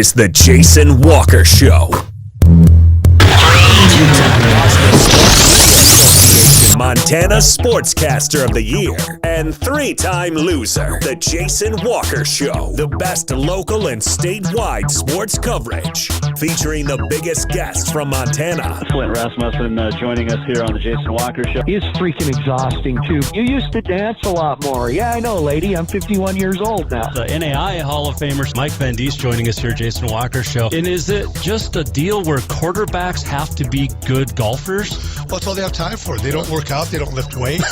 is the Jason Walker Show. Montana Sportscaster of the Year and three-time loser, The Jason Walker Show. The best local and statewide sports coverage, featuring the biggest guests from Montana. Flint Rasmussen joining us here on The Jason Walker Show. He's freaking exhausting, too. You used to dance a lot more. Yeah, I know, lady. I'm 51 years old now. The NAI Hall of Famers, Mike Van Diest, joining us here, Jason Walker Show. And is it just a deal where quarterbacks have to be good golfers? Well, that's all they have time for. They don't work out. They don't lift weights.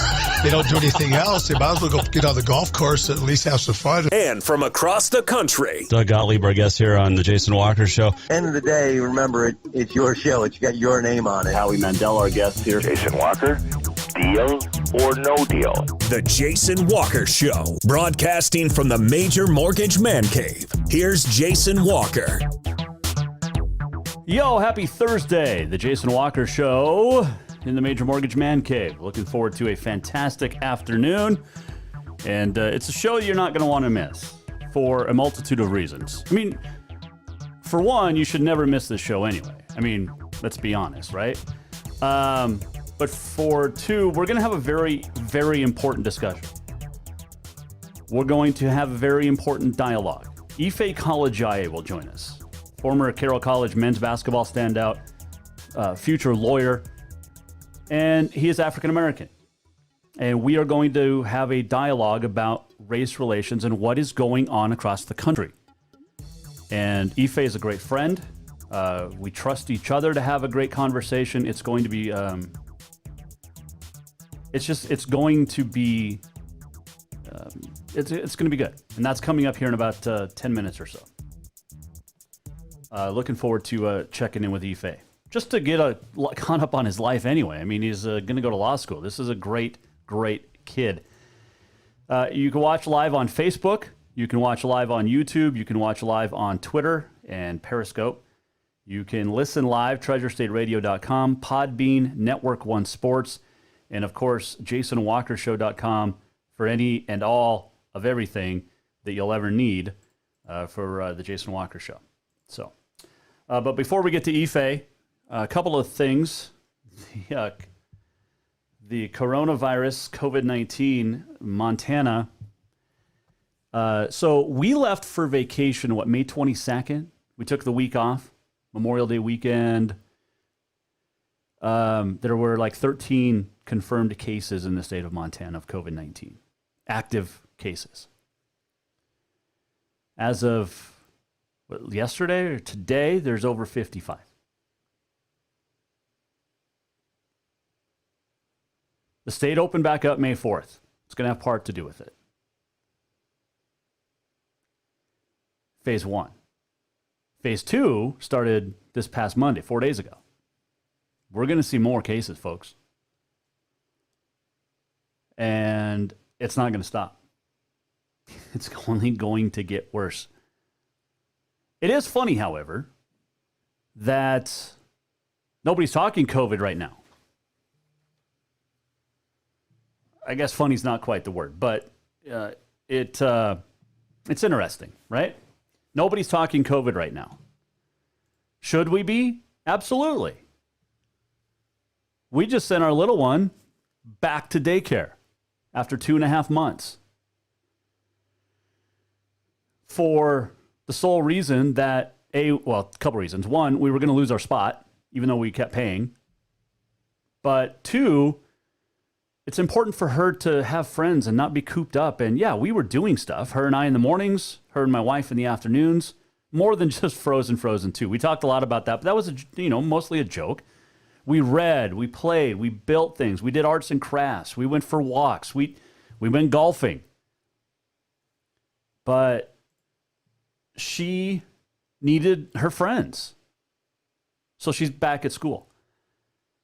They don't do anything else. They might as well go get on the golf course and at least have some fun. And from across the country, Doug Gottlieb, our guest here on the Jason Walker Show. End of the day, remember, it's your show. It's got your name on it. Howie Mandel, our guest here. Jason Walker, deal or no deal? the Jason Walker Show, broadcasting from the Major Mortgage Man Cave. Here's Jason Walker. Yo, happy Thursday. The Jason Walker Show in the Major Mortgage Man Cave. Looking forward to a fantastic afternoon. And it's a show you're not going to want to miss for a multitude of reasons. I mean, for one, you should never miss this show anyway. I mean, let's be honest, right? But for two, we're going to have a very, very important discussion. We're going to have a very important dialogue. Ife Kalajaye will join us. Former Carroll College men's basketball standout, future lawyer, and he is African American. And we are going to have a dialogue about race relations and what is going on across the country. And Ife is a great friend. We trust each other to have a great conversation. It's going to be, it's going to be good. And that's coming up here in about 10 minutes or so. Looking forward to checking in with Ife. Just to get caught up on his life anyway. I mean, he's going to go to law school. This is a great kid. You can watch live on Facebook. You can watch live on YouTube. You can watch live on Twitter and Periscope. You can listen live, treasurestateradio.com, Podbean, Network One Sports, and of course, jasonwalkershow.com for any and all of everything that you'll ever need for the Jason Walker Show. So, but before we get to Ife, a couple of things. The coronavirus, COVID-19, Montana. So we left for vacation, May 22nd? We took the week off, Memorial Day weekend. There were like 13 confirmed cases in the state of Montana of COVID-19, active cases. As of yesterday or today, there's over 55. The state opened back up May 4th. It's going to have part to do with it. Phase 1. Phase 2 started this past Monday, 4 days ago. We're going to see more cases, folks. And it's not going to stop. It's only going to get worse. It is funny, however, that nobody's talking COVID right now. I guess funny's not quite the word, but it's interesting, right? Nobody's talking COVID right now. Should we be? Absolutely. We just sent our little one back to daycare after 2.5 months for the sole reason that, a couple reasons. One, we were going to lose our spot, even though we kept paying. But two, it's important for her to have friends and not be cooped up. And yeah, we were doing stuff. Her and I in the mornings, her and my wife in the afternoons, more than just Frozen 2. We talked a lot about that, but that was, mostly a joke. We read, we played, we built things. We did arts and crafts. We went for walks. We went golfing. But she needed her friends. So she's back at school.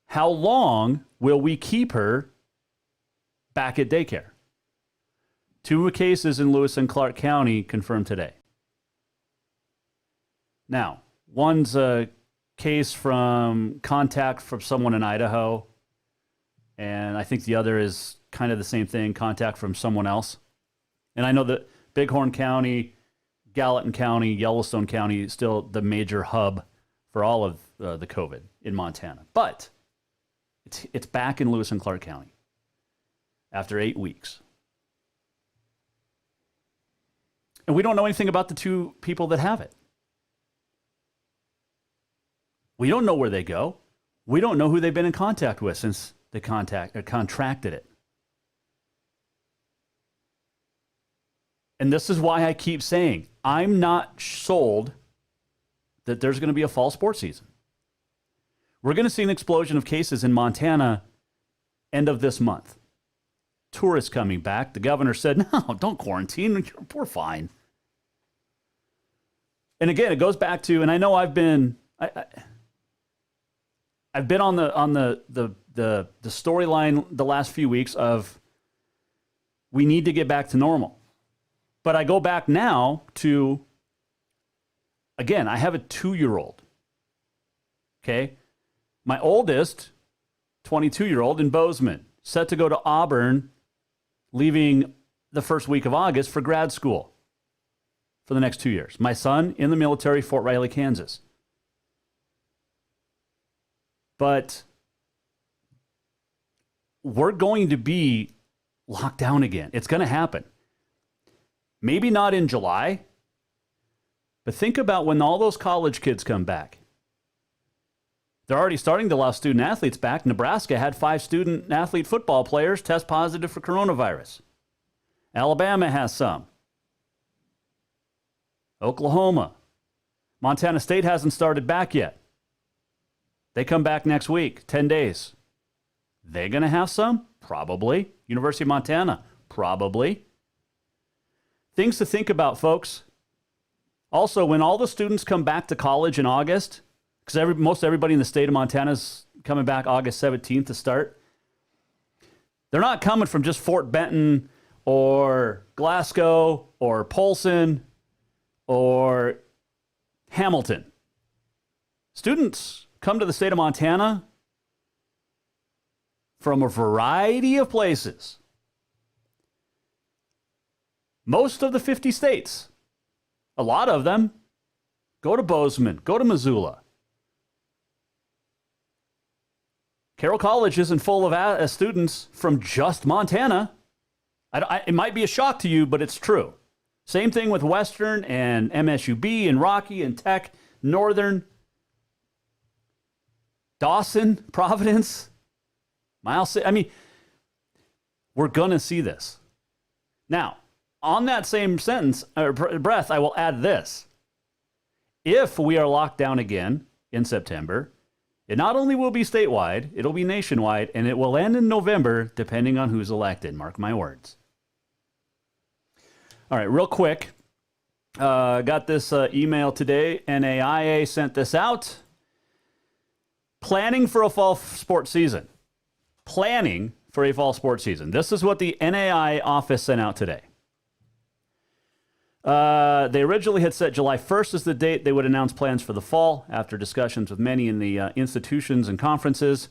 How long will we keep her back at daycare? 2 cases in Lewis and Clark County confirmed today. Now, one's a case from contact from someone in Idaho, and I think the other is kind of the same thing, contact from someone else. And I know that Bighorn County Gallatin County, Yellowstone County, still the major hub for all of the COVID in Montana. But it's back in Lewis and Clark County after 8 weeks. And we don't know anything about the 2 people that have it. We don't know where they go. We don't know who they've been in contact with since they contracted it. And this is why I keep saying I'm not sold that there's going to be a fall sports season. We're going to see an explosion of cases in Montana end of this month. Tourists coming back. The governor said, no, don't quarantine. We're fine. And again, it goes back to, and I know I've been on the storyline the last few weeks of we need to get back to normal. But I go back now to, again, I have a 2-year-old. Okay? My oldest, 22-year-old in Bozeman, set to go to Auburn, leaving the first week of August for grad school for the next 2 years. My son in the military, Fort Riley, Kansas. But we're going to be locked down again. It's going to happen. Maybe not in July, but think about when all those college kids come back. They're already starting to allow student athletes back. Nebraska had 5 student athlete football players test positive for coronavirus. Alabama has some. Oklahoma. Montana State hasn't started back yet. They come back next week, 10 days. They going to have some? Probably. University of Montana? Probably. Things to think about, folks. Also, when all the students come back to college in August, because most everybody in the state of Montana is coming back August 17th to start, they're not coming from just Fort Benton or Glasgow or Polson or Hamilton. Students come to the state of Montana from a variety of places. Most of the 50 states, a lot of them, go to Bozeman, go to Missoula. Carroll College isn't full of students from just Montana. It might be a shock to you, but it's true. Same thing with Western and MSUB and Rocky and Tech, Northern, Dawson, Providence, Miles. I mean, we're going to see this. Now, on that same sentence or breath, I will add this. If we are locked down again in September, it not only will be statewide, it'll be nationwide, and it will end in November, depending on who's elected. Mark my words. All right, real quick. Got this email today. NAIA sent this out. Planning for a fall sports season. Planning for a fall sports season. This is what the NAIA office sent out today. They originally had set July 1st as the date they would announce plans for the fall after discussions with many in the institutions and conferences.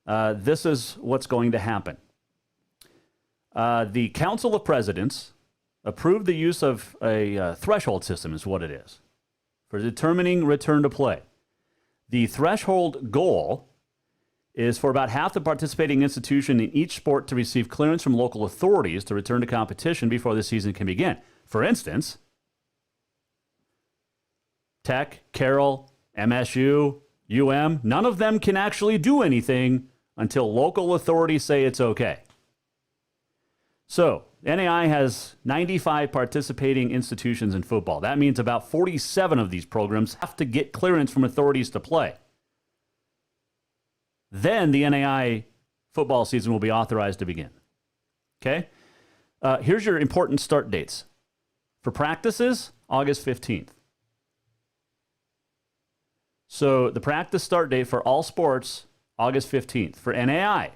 This is what's going to happen. The Council of Presidents approved the use of a threshold system is what it is for determining return to play. The threshold goal is for about half the participating institution in each sport to receive clearance from local authorities to return to competition before the season can begin. For instance, Tech, Carroll, MSU, UM, none of them can actually do anything until local authorities say it's okay. So, NAI has 95 participating institutions in football. That means about 47 of these programs have to get clearance from authorities to play. Then the NAI football season will be authorized to begin. Okay? Here's your important start dates. For practices, August 15th. So the practice start date for all sports, August 15th. For NAI,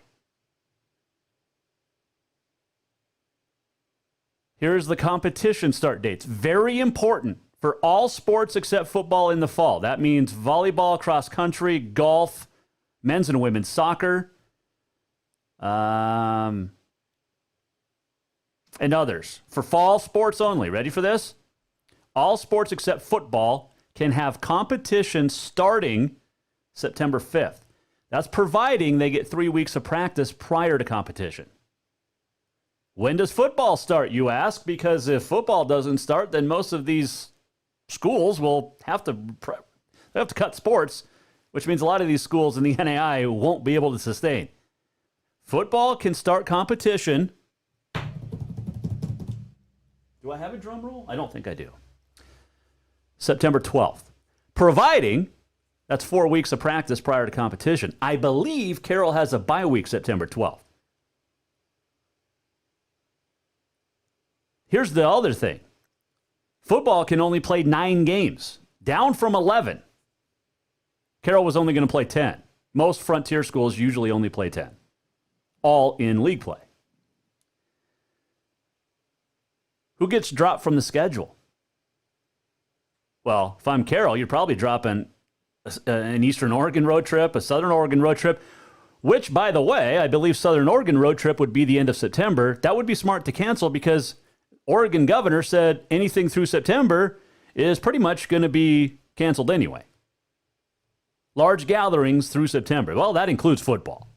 here's the competition start dates. Very important for all sports except football in the fall. That means volleyball, cross country, golf, men's and women's soccer, and others. For fall sports only. Ready for this? all sports except football can have competition starting September 5th. That's providing they get 3 weeks of practice prior to competition. When does football start, you ask? Because if football doesn't start, then most of these schools will have to cut sports, which means a lot of these schools in the NAI won't be able to sustain. Football can start competition. Do I have a drum roll? I don't think I do. September 12th. Providing that's 4 weeks of practice prior to competition. I believe Carroll has a bye week September 12th. Here's the other thing. Football can only play 9 games, down from 11. Carroll was only going to play 10. Most Frontier schools usually only play 10. All in league play. Who gets dropped from the schedule? Well, if I'm Carroll, you're probably dropping an Eastern Oregon road trip, a Southern Oregon road trip, which, by the way, I believe Southern Oregon road trip would be the end of September. That would be smart to cancel because Oregon governor said anything through September is pretty much going to be canceled anyway. Large gatherings through September. Well, that includes football.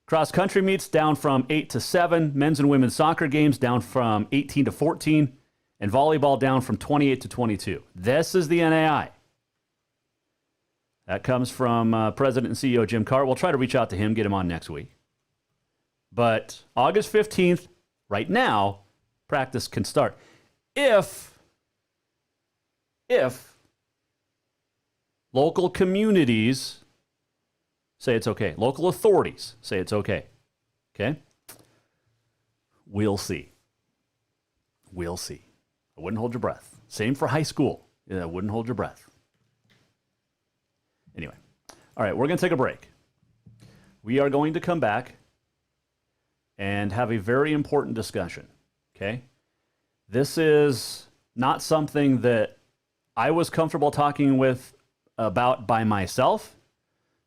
Cross country meets down from 8 to 7. Men's and women's soccer games down from 18 to 14. And volleyball down from 28 to 22. This is the NAI. That comes from President and CEO Jim Carr. We'll try to reach out to him, get him on next week. But August 15th, right now, practice can start. If local communities say it's okay, local authorities say it's okay, okay? We'll see. We'll see. I wouldn't hold your breath. Same for high school. Yeah, I wouldn't hold your breath. Anyway, all right, we're going to take a break. We are going to come back and have a very important discussion, okay? This is not something that I was comfortable talking about by myself.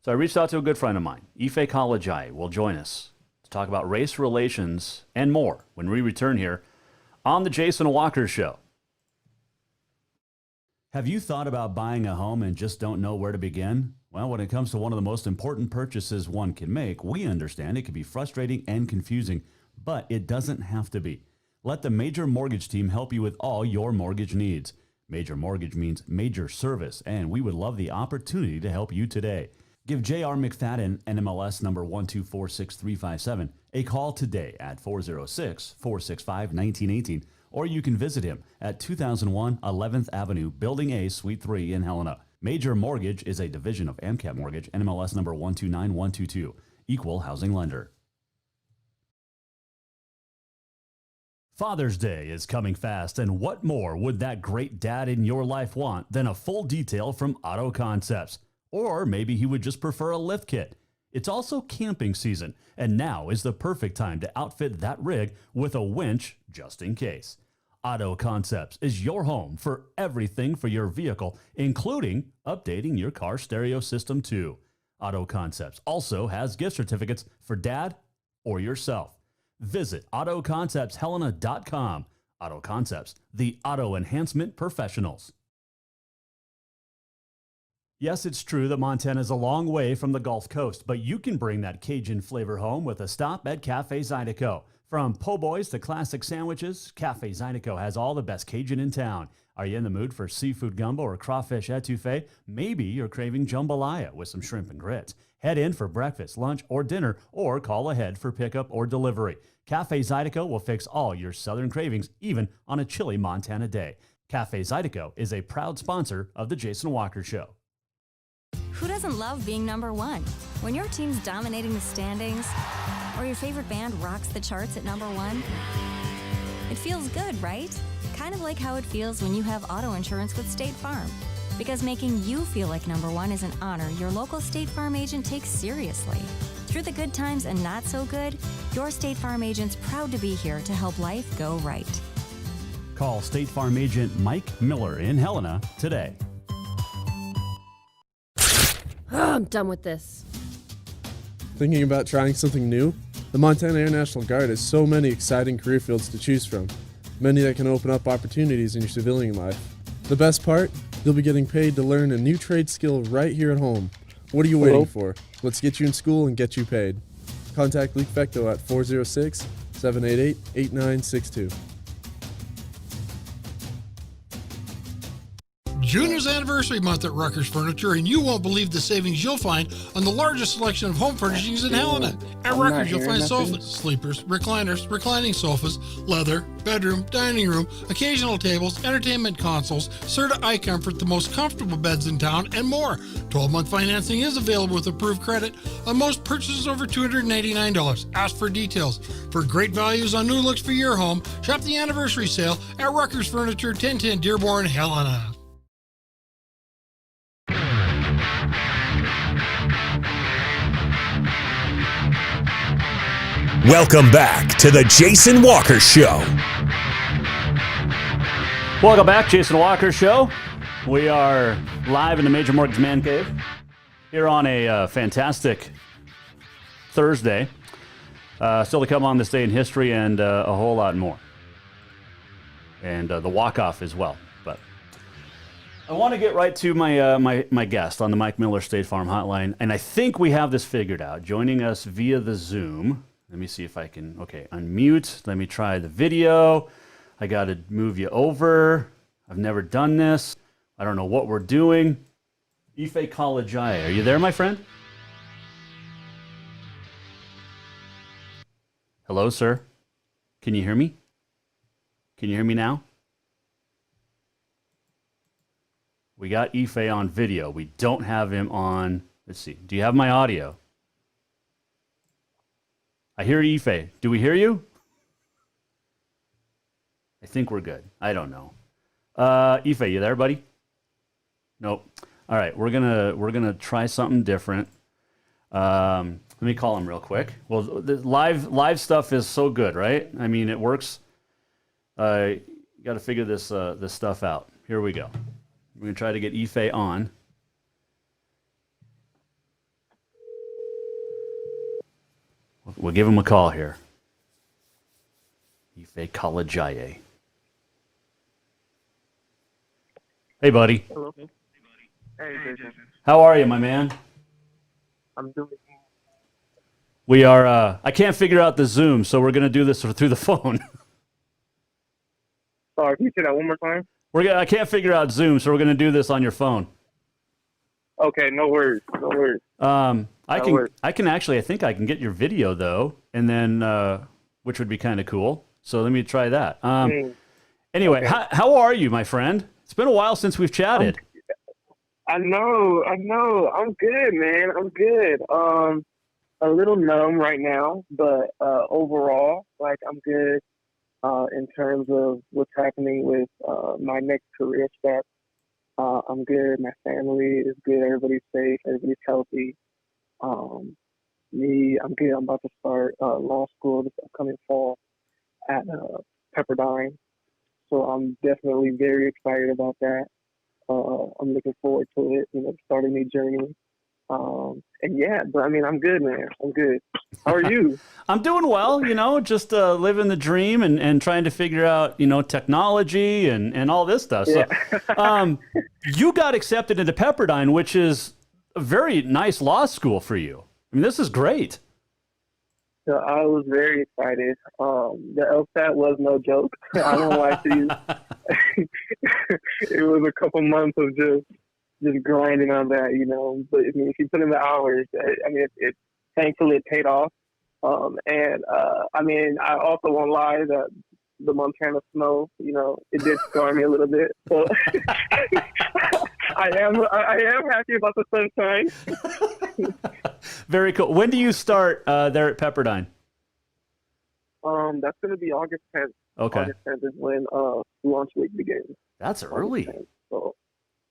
So I reached out to a good friend of mine, Ife Kalajai, will join us to talk about race relations and more when we return here on the Jason Walker Show. Have you thought about buying a home and just don't know where to begin? Well, when it comes to one of the most important purchases one can make, we understand it can be frustrating and confusing, but it doesn't have to be. Let the Major Mortgage team help you with all your mortgage needs. Major Mortgage means major service, and we would love the opportunity to help you today. Give J.R. McFadden, NMLS number 1246357, a call today at 406-465-1918, or you can visit him at 2001 11th Avenue, Building A, Suite 3 in Helena. Major Mortgage is a division of AMCAP Mortgage, NMLS number 129122, equal housing lender. Father's Day is coming fast, and what more would that great dad in your life want than a full detail from Auto Concepts? Or maybe he would just prefer a lift kit. It's also camping season, and now is the perfect time to outfit that rig with a winch just in case. Auto Concepts is your home for everything for your vehicle, including updating your car stereo system too. Auto Concepts also has gift certificates for dad or yourself. Visit AutoConceptsHelena.com. Auto Concepts, the auto enhancement professionals. Yes, it's true that Montana is a long way from the Gulf Coast, but you can bring that Cajun flavor home with a stop at Cafe Zydeco. From po' boys to classic sandwiches, Cafe Zydeco has all the best Cajun in town. Are you in the mood for seafood gumbo or crawfish etouffee? Maybe you're craving jambalaya with some shrimp and grits. Head in for breakfast, lunch, or dinner, or call ahead for pickup or delivery. Cafe Zydeco will fix all your southern cravings, even on a chilly Montana day. Cafe Zydeco is a proud sponsor of the Jason Walker Show. Who doesn't love being number one? When your team's dominating the standings, or your favorite band rocks the charts at number one, it feels good, right? Kind of like how it feels when you have auto insurance with State Farm. Because making you feel like number one is an honor your local State Farm agent takes seriously. Through the good times and not so good, your State Farm agent's proud to be here to help life go right. Call State Farm agent Mike Miller in Helena today. I'm done with this. Thinking about trying something new? The Montana Air National Guard has so many exciting career fields to choose from. many that can open up opportunities in your civilian life. The best part? You'll be getting paid to learn a new trade skill right here at home. What are you waiting for? Let's get you in school and get you paid. Contact Leak Fecto at 406-788-8962. June is anniversary month at Rucker's Furniture, and you won't believe the savings you'll find on the largest selection of home furnishings in Helena. At Rucker's, you'll find sofas, sleepers, recliners, reclining sofas, leather, bedroom, dining room, occasional tables, entertainment consoles, Serta iComfort, the most comfortable beds in town, and more. 12-month financing is available with approved credit on most purchases over $289. Ask for details. For great values on new looks for your home, shop the anniversary sale at Rucker's Furniture, 1010 Dearborn, Helena. Welcome back to the Jason Walker Show. Welcome back, Jason Walker Show. We are live in the Major Mortgage Man Cave here on a fantastic Thursday. Still to come on this day in history and a whole lot more. And the walk-off as well. But I want to get right to my guest on the Mike Miller State Farm Hotline. And I think we have this figured out. Joining us via the Zoom. Let me see if I can, unmute. Let me try the video. I got to move you over. I've never done this. I don't know what we're doing. Ife Kalajaya, are you there, my friend? Hello, sir. Can you hear me? Can you hear me now? We got Ife on video. We don't have him on, let's see. Do you have my audio? I hear Ife. Do we hear you? I think we're good. I don't know. Ife, you there, buddy? Nope. All right, we're gonna try something different. Let me call him real quick. Well, the live stuff is so good, right? I mean, it works. You got to figure this stuff out. Here we go. We're gonna try to get Ife on. We'll give him a call here. Ife Kalajaya. Hey, buddy. Hello. Hey, Jason. How are you, my man? I'm doing. We are. I can't figure out the Zoom, so we're gonna do this through the phone. Sorry, can you say that one more time? I can't figure out Zoom, so we're gonna do this on your phone. Okay, no worries. No worries. I can actually. I think I can get your video though, and then which would be kind of cool. So let me try that. Anyway, okay. How are you, my friend? It's been a while since we've chatted. I know. I'm good, man. I'm good. A little numb right now, but overall, like I'm good in terms of what's happening with my next career step. I'm good. My family is good. Everybody's safe. Everybody's healthy. I'm good. I'm about to start law school this upcoming fall at Pepperdine. So I'm definitely very excited about that. I'm looking forward to it, starting a new journey. And yeah, but I mean, I'm good, man. I'm good. How are you? I'm doing well, just living the dream and trying to figure out, technology and all this stuff. So, Yeah. You got accepted into Pepperdine, which is a very nice law school for you. I mean, this is great. So I was very excited. The LSAT was no joke. I don't lie to you. It was a couple months of just grinding on that, But I mean, if you put in the hours, I mean, it thankfully it paid off. I mean, I also won't lie that the Montana snow, it did scar me a little bit. So I am happy about the sunshine. Very cool. When do you start there at Pepperdine? That's going to be August 10th. Okay. August 10th is when launch week begins. That's early. So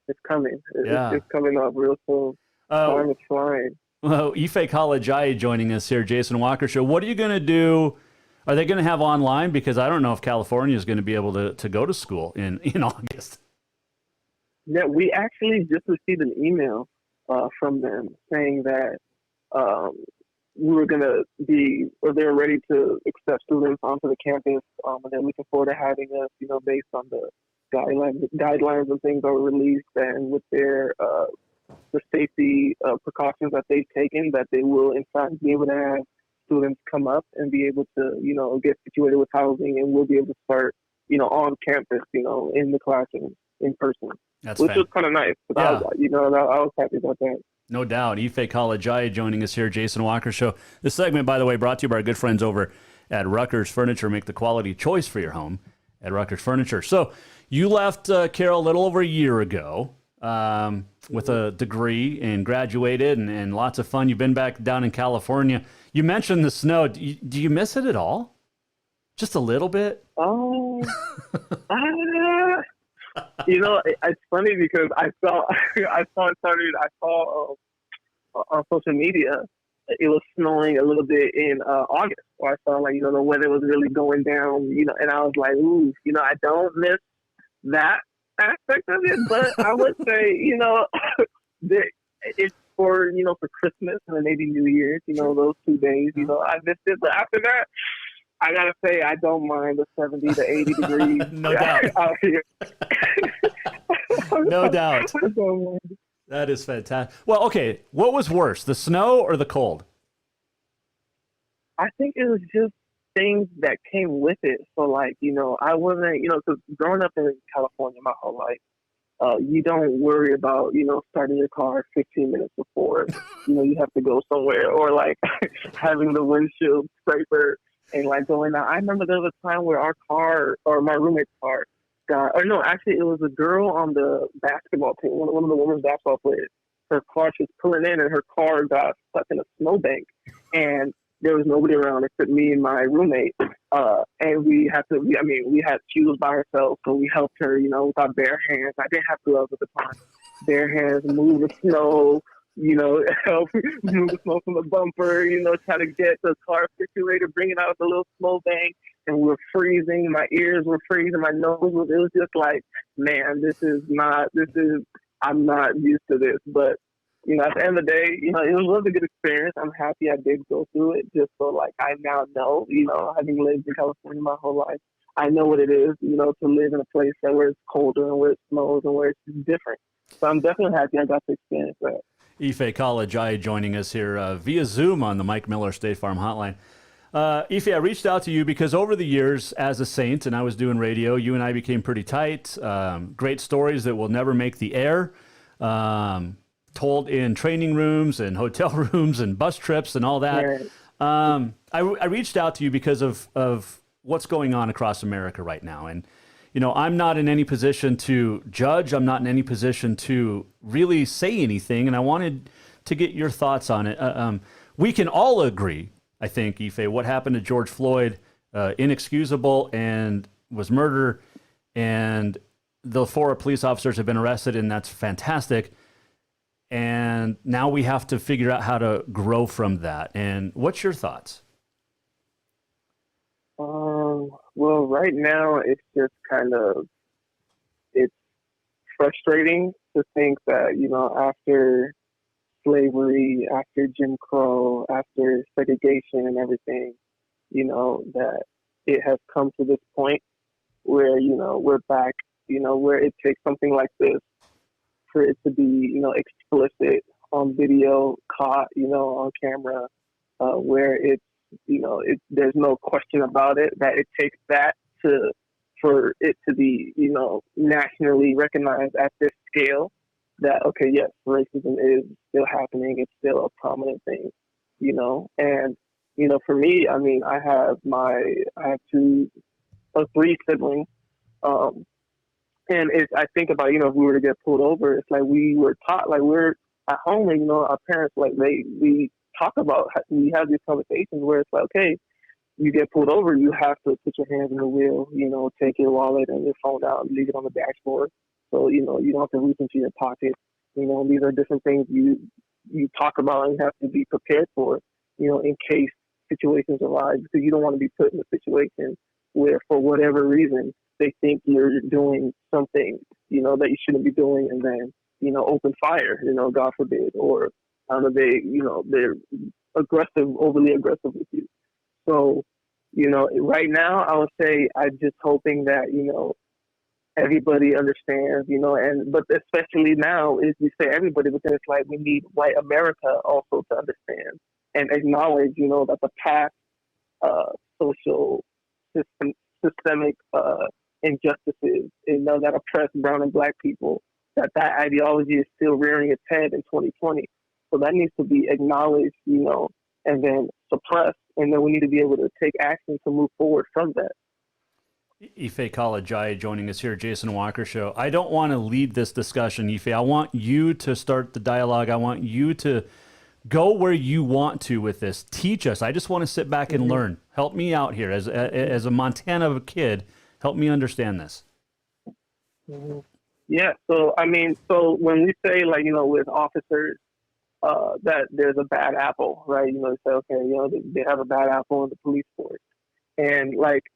it's coming. Yeah. It's coming up real soon. Time is flying. Well, Ife Kalajaya joining us here, Jason Walker Show. What are you going to do? Are they going to have online? Because I don't know if California is going to be able to go to school in August. Yeah, we actually just received an email from them saying that we were going to be, or they're ready to accept students onto the campus, and they're looking forward to having us, based on the guidelines and things that were released, and with their the safety precautions that they've taken, that they will in fact be able to have students come up and be able to, get situated with housing, and we'll be able to start, on campus, in the classroom in person, which was kind of nice. Yeah. I was happy about that. No doubt. Ife Kalajaya joining us here, Jason Walker Show. This segment, by the way, brought to you by our good friends over at Ruckers Furniture. Make the quality choice for your home at Ruckers Furniture. So you left Carroll a little over a year ago with a degree and graduated and lots of fun. You've been back down in California. You mentioned the snow. Do you miss it at all? Just a little bit? It's funny because I saw on social media it was snowing a little bit in August. Or I saw the weather was really going down, and I was like, ooh, I don't miss that aspect of it, but I would say, it's for Christmas and then maybe New Year's, those 2 days, I missed it, but after that, I gotta say, I don't mind the 70 to 80 degrees No doubt. out here. No doubt. I don't mind. That is fantastic. Well, okay, what was worse, the snow or the cold? I think it was just things that came with it. So, I wasn't, because growing up in California my whole life, you don't worry about, starting your car 15 minutes before, you have to go somewhere, or having the windshield scraper and going out. I remember there was a time where our car, or my roommate's car, it was a girl on the basketball team, one of the women's basketball players. Her car, she was pulling in, and her car got stuck in a snowbank, and there was nobody around except me and my roommate. And we had she was by herself, so we helped her, with our bare hands. I didn't have gloves at the time. Bare hands, move the snow, help move the snow from the bumper, try to get the car situated, bring it out of the little snowbank. And we were freezing. My ears were freezing. My nose was, it was just like, man, I'm not used to this. But, at the end of the day, it was a good experience. I'm happy I did go through it, just so, I now know, having lived in California my whole life, I know what it is, to live in a place where it's colder and where it snows and where it's different. So I'm definitely happy I got to experience that. Ife Kalajaya joining us here via Zoom on the Mike Miller State Farm Hotline. Ife, I reached out to you because over the years as a Saint, and I was doing radio, you and I became pretty tight. Great stories that will never make the air. Told in training rooms and hotel rooms and bus trips and all that. Yeah. I reached out to you because of what's going on across America right now. And, I'm not in any position to judge. I'm not in any position to really say anything. And I wanted to get your thoughts on it. We can all agree, I think, Ife, what happened to George Floyd, inexcusable and was murder. And the 4 police officers have been arrested, and that's fantastic. And now we have to figure out how to grow from that. And what's your thoughts? Well, right now it's just it's frustrating to think that, after slavery, after Jim Crow, after segregation and everything, that it has come to this point where, we're back, where it takes something like this for it to be, explicit on video, caught, on camera, where it's, there's no question about it, that it takes that for it to be, nationally recognized at this scale, that, okay, yes, racism is still happening. It's still a prominent thing, and, for me, I have 3 siblings, and I think about, if we were to get pulled over, it's like we were taught, we're at home, and, our parents, we talk about, we have these conversations where it's like, okay, you get pulled over, you have to put your hands on the wheel, take your wallet and your phone out and leave it on the dashboard. So, you don't have to reach into your pocket. These are different things you talk about and have to be prepared for, in case situations arise, because you don't want to be put in a situation where, for whatever reason, they think you're doing something, that you shouldn't be doing, and then, open fire, God forbid, or they're overly aggressive with you. So, right now I would say I'm just hoping that, everybody understands, but especially now is we say everybody, but then it's like we need white America also to understand and acknowledge, that the past social systemic injustices, that oppress brown and black people, that ideology is still rearing its head in 2020. So that needs to be acknowledged, and then suppressed, and then we need to be able to take action to move forward from that. Ife Kalajai joining us here, Jason Walker Show. I don't want to lead this discussion, Ife. I want you to start the dialogue. I want you to go where you want to with this. Teach us. I just want to sit back and learn. Help me out here as a Montana kid. Help me understand this. Yeah. So when we say with officers that there's a bad apple, right? Say okay, they have a bad apple in the police force. And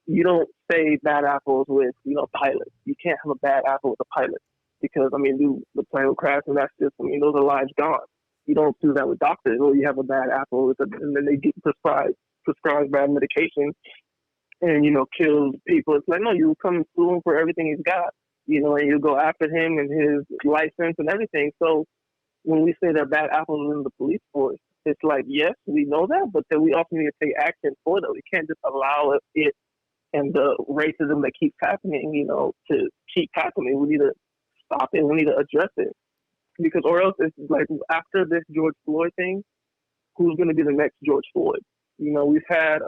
you don't say bad apples with, pilots. You can't have a bad apple with a pilot because, the plane will crash and that's just, those are lives gone. You don't do that with doctors. Or you have a bad apple and then they get prescribed bad medication and, kill people. It's like, no, you come and sue him for everything he's got, and you go after him and his license and everything. So when we say they're bad apples in the police force, it's like, yes, we know that, but then we also need to take action for that. We can't just allow it and the racism that keeps happening, to keep happening. We need to stop it. We need to address it. Because or else it's like after this George Floyd thing, who's going to be the next George Floyd? We've had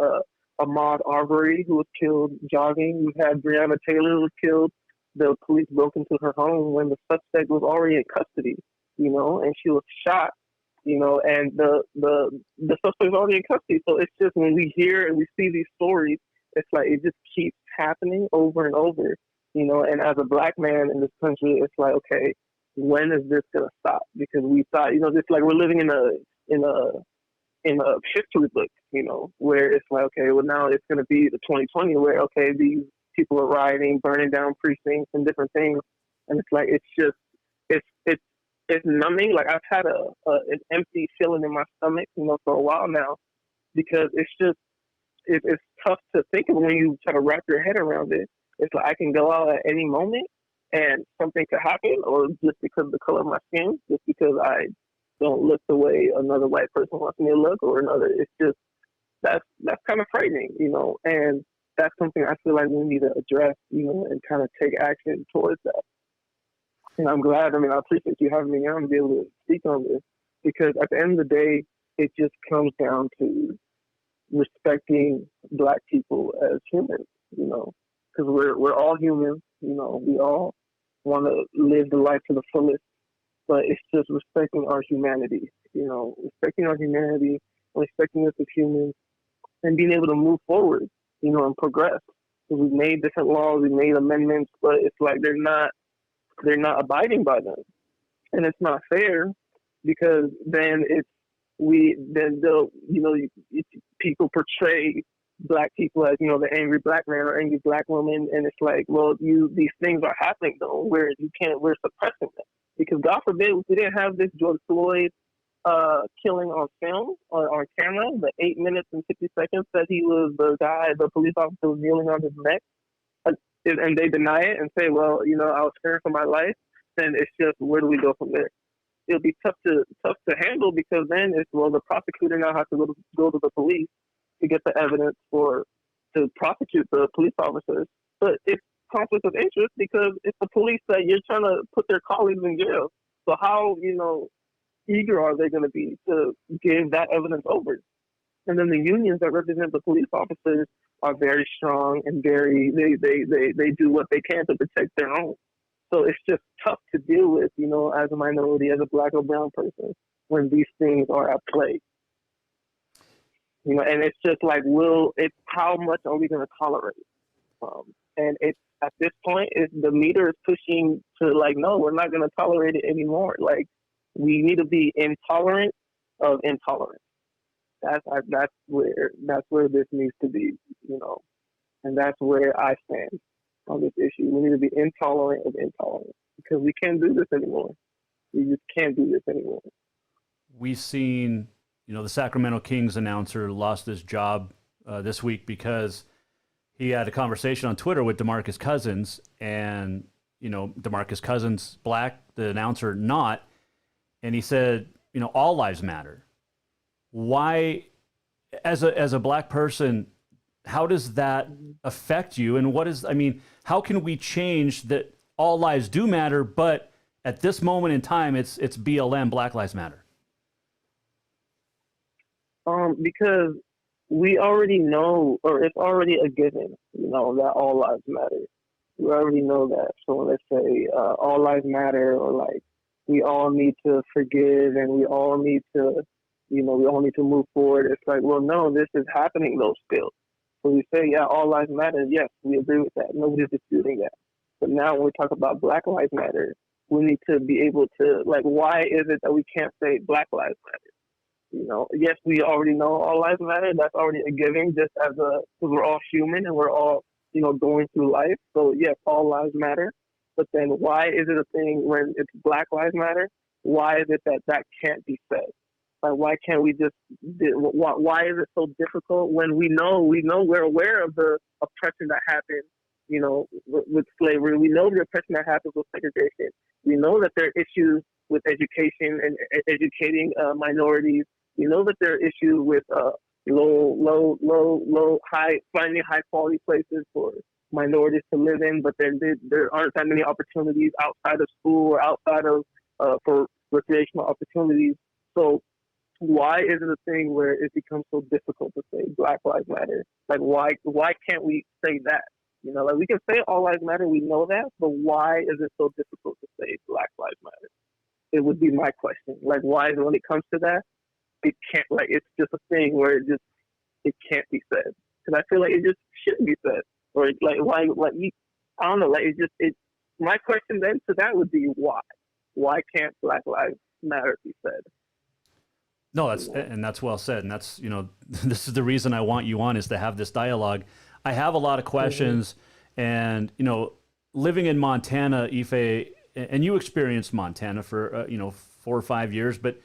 Ahmaud Arbery who was killed jogging. We've had Breonna Taylor who was killed. The police broke into her home when the suspect was already in custody, and she was shot. And the suspect is already in custody. So it's just when we hear and we see these stories, it's like it just keeps happening over and over, and as a black man in this country, it's like, okay, when is this gonna stop? Because we thought, just like we're living in a history book, where it's like, okay, well now it's gonna be the 2020 where, okay, these people are rioting, burning down precincts and different things. And it's like, it's numbing. Like I've had an empty feeling in my stomach, for a while now, because it's tough to think of when you try to wrap your head around it. It's like I can go out at any moment and something could happen, or just because of the color of my skin, just because I don't look the way another white person wants me to look, or another. It's just that's kind of frightening, and that's something I feel like we need to address, and kind of take action towards that. And I'm glad, I appreciate you having me on to be able to speak on this, because at the end of the day, it just comes down to respecting black people as humans, because we're all humans, we all want to live the life to the fullest, but it's just respecting our humanity, respecting our humanity, respecting us as humans, and being able to move forward, and progress. Because we've made different laws, we've made amendments, but it's like they're not abiding by them, and it's not fair, because then people portray black people as the angry black man or angry black woman, and it's like, well, these things are happening though, where we're suppressing them, because God forbid if we didn't have this George Floyd killing on film or on camera, the 8 minutes and 50 seconds that the police officer was kneeling on his neck, and they deny it and say, well, I was fearing for my life, then it's just, where do we go from there? It'll be tough to handle, because then it's, well, the prosecutor now has to go to the police to get the evidence to prosecute the police officers. But it's conflict of interest, because it's the police that you're trying to put their colleagues in jail. So how, eager are they going to be to give that evidence over? And then the unions that represent the police officers are very strong and they do what they can to protect their own. So it's just tough to deal with, as a minority, as a black or brown person, when these things are at play. And it's just like, how much are we going to tolerate? And it's at this point, the meter is pushing to like, no, we're not going to tolerate it anymore. Like, we need to be intolerant of intolerance. That's where this needs to be, and that's where I stand on this issue. We need to be intolerant of intolerance, because we can't do this anymore. We just can't do this anymore. We've seen the Sacramento Kings announcer lost his job this week because he had a conversation on Twitter with DeMarcus Cousins, and DeMarcus Cousins, black, the announcer not, and he said, all lives matter. Why, as a black person, how does that affect you? And how can we change that all lives do matter, but at this moment in time, it's BLM, Black Lives Matter? Because we already know, or it's already a given, that all lives matter. We already know that. So when they say all lives matter, or like we all need to forgive and we all need to, we all need to move forward. It's like, well, no, this is happening though still. So we say, yeah, all lives matter. Yes, we agree with that. Nobody's disputing that. But now when we talk about Black Lives Matter, we need to be able to, why is it that we can't say Black Lives Matter? Yes, we already know all lives matter. That's already a given, just because we're all human and we're all, going through life. So yes, all lives matter. But then why is it a thing when it's Black Lives Matter? Why is it that can't be said? Why can't we just? Why is it so difficult when we're aware of the oppression that happened, with slavery? We know the oppression that happens with segregation. We know that there are issues with education and educating minorities. We know that there are issues with finding high quality places for minorities to live in, but then there aren't that many opportunities outside of school or outside of for recreational opportunities. So why is it a thing where it becomes so difficult to say Black Lives Matter? Why can't we say that? We can say all lives matter, we know that, but why is it so difficult to say Black Lives Matter? It would be my question. Why is it when it comes to that, it can't, it's just a thing where it can't be said? Because I feel like it just shouldn't be said. Or why, I don't know, my question then to that would be why? Why can't Black Lives Matter be said? No, that's well said. And that's, this is the reason I want you on, is to have this dialogue. I have a lot of questions, and, living in Montana, Ife, and you experienced Montana for, 4 or 5 years, but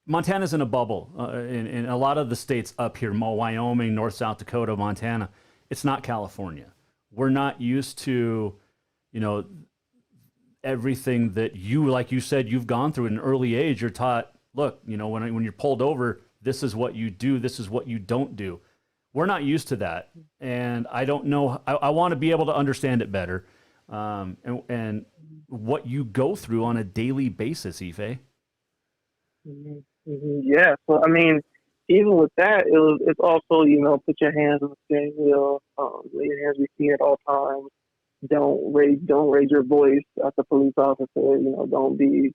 Montana's in a bubble. In a lot of the states up here, Wyoming, North, South Dakota, Montana, it's not California. We're not used to, everything that like you said, you've gone through at an early age. You're taught, look, when you're pulled over, this is what you do, this is what you don't do. We're not used to that, and I don't know. I want to be able to understand it better, and what you go through on a daily basis, Ife. Yeah. So even with that, it's also put your hands on the steering wheel. Lay your hands, we see at all times. Don't raise your voice as a police officer. Don't be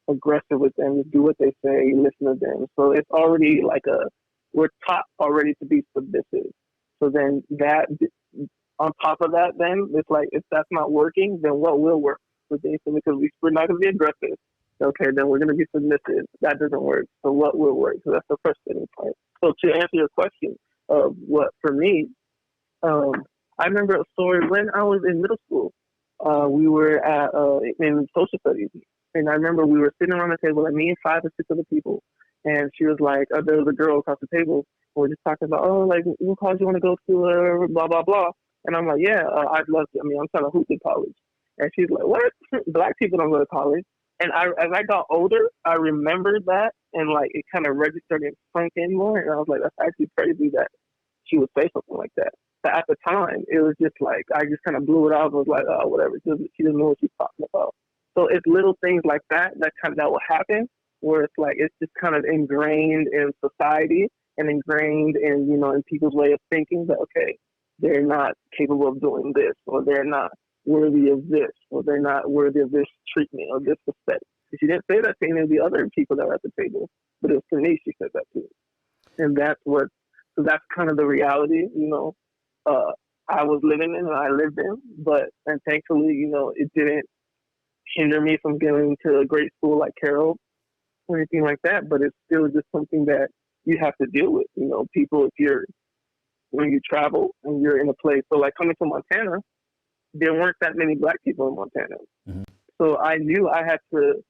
aggressive with them. Just do what they say. Listen to them. So it's already we're taught already to be submissive. So then that, on top of that, then it's if that's not working, then what will work? Because we're not going to be aggressive. Okay, then we're going to be submissive. That doesn't work. So what will work? So that's the frustrating part. So to answer your question of what, for me, I remember a story when I was in middle school. We were in social studies. And I remember we were sitting around the table, me and 5 or 6 other people. And she was like, there was a girl across the table. And we're just talking about, what college you want to go to, blah, blah, blah. And I'm like, yeah, I'd love to. I'm trying to hoop in college. And she's like, what? Black people don't go to college. And as I got older, I remembered that, and it kind of registered and sunk in more. And I was like, that's actually crazy that she would say something like that. But at the time, it was just I just kind of blew it out. I was like, oh, whatever. She doesn't know what she's talking about. So it's little things like that will happen, where it's just kind of ingrained in society and ingrained in, in people's way of thinking that, okay, they're not capable of doing this, or they're not worthy of this, or they're not worthy of this treatment or this respect. She didn't say that to any of the other people that were at the table, but it was to me she said that to me. And that's kind of the reality, I was living in and I lived in, and thankfully, it didn't hinder me from going to a great school like Carroll or anything like that, but it's still just something that you have to deal with. People, when you travel and you're in a place, so coming to Montana, there weren't that many Black people in Montana. Mm-hmm. So I knew I had to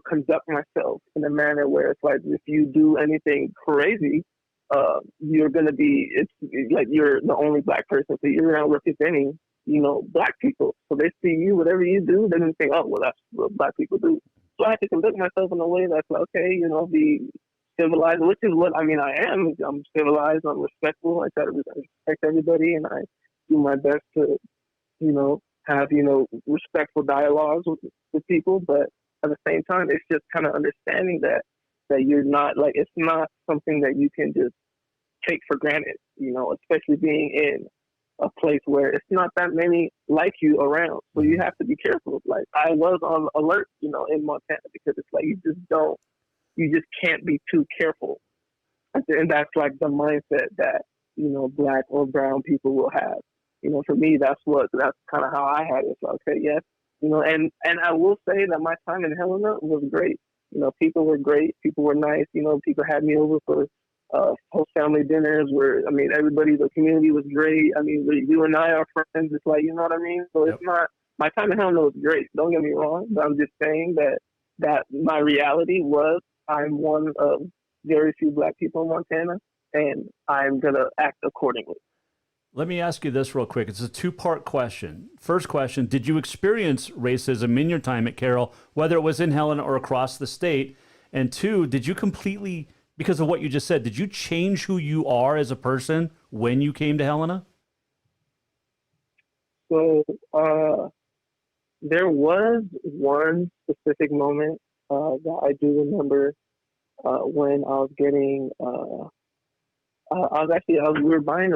conduct myself in a manner where it's like if you do anything crazy, you're gonna be, it's like you're the only black person, so you're not representing, black people. So they see you, whatever you do, they're gonna think, oh, well, that's what black people do. So I have to conduct myself in a way that's like, okay, be civilized, which is what I am. I'm civilized, I'm respectful, I try to respect everybody, and I do my best to, have, respectful dialogues with people, but at the same time, it's just kind of understanding that you're not, like, it's not something that you can just take for granted, especially being in a place where it's not that many like you around. So you have to be careful. Like, I was on alert, in Montana, because it's like you just can't be too careful. And that's like the mindset that, black or brown people will have. For me, that's kind of how I had it. It's like, okay, yes, and I will say that my time in Helena was great. People were great. People were nice. People had me over for host family dinners where, everybody, the community was great. You and I are friends. It's like, you know what I mean? So It's not, my time in Helena was great. Don't get me wrong, but I'm just saying that my reality was I'm one of very few black people in Montana, and I'm going to act accordingly. Let me ask you this real quick. It's a two-part question. First question, did you experience racism in your time at Carroll, whether it was in Helena or across the state? And two, did you completely, because of what you just said, did you change who you are as a person when you came to Helena? So there was one specific moment that I do remember when I was getting, we were buying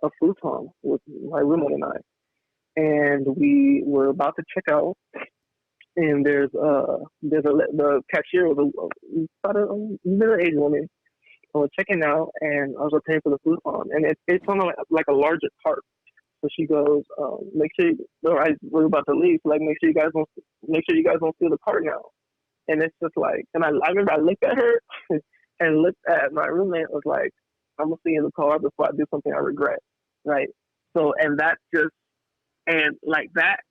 a futon with my roommate and I, and we were about to check out, and the cashier was about a middle-aged woman. I was checking out, and I was paying for the futon, and it's on like a larger cart. So she goes, make sure we're about to leave. So, like, make sure you guys don't steal the cart now. And it's just like, and I remember I looked at her and looked at my roommate and was like, I'm gonna see you in the car before I do something I regret, right? So, and that's just, and like that,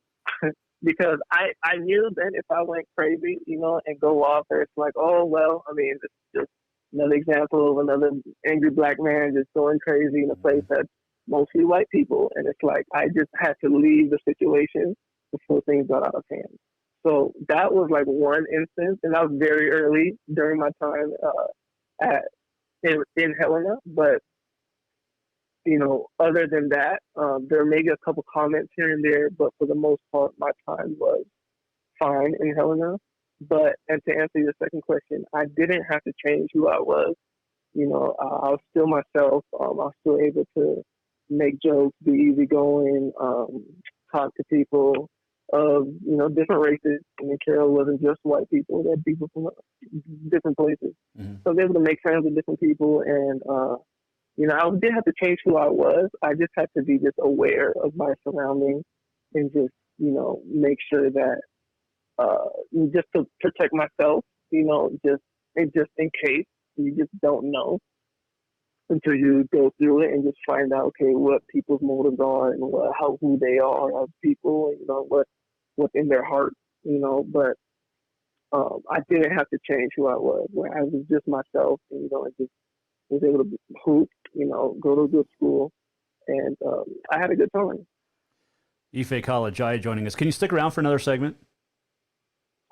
because I knew then if I went crazy, and go off there, it's like, oh, well, it's just another example of another angry black man just going crazy in a place that's mostly white people. And it's like, I just had to leave the situation before things got out of hand. So that was like one instance, and that was very early during my time in Helena. But, other than that, there may be a couple comments here and there, but for the most part, my time was fine in Helena. And to answer your second question, I didn't have to change who I was. I was still myself. I was still able to make jokes, be easygoing, talk to people of, different races. Carroll wasn't just white people. There had people from different places. Mm-hmm. So I was able to make friends with different people. And, I didn't have to change who I was. I just had to be just aware of my surroundings and just, make sure that, just to protect myself, just in case. You just don't know until you go through it and just find out, okay, what people's motives are and who they are as people, and, what's in their heart, but I didn't have to change who I was. I was just myself, and just was able to hoop, go to a good school, and I had a good time. Ife Kalajai joining us. Can you stick around for another segment?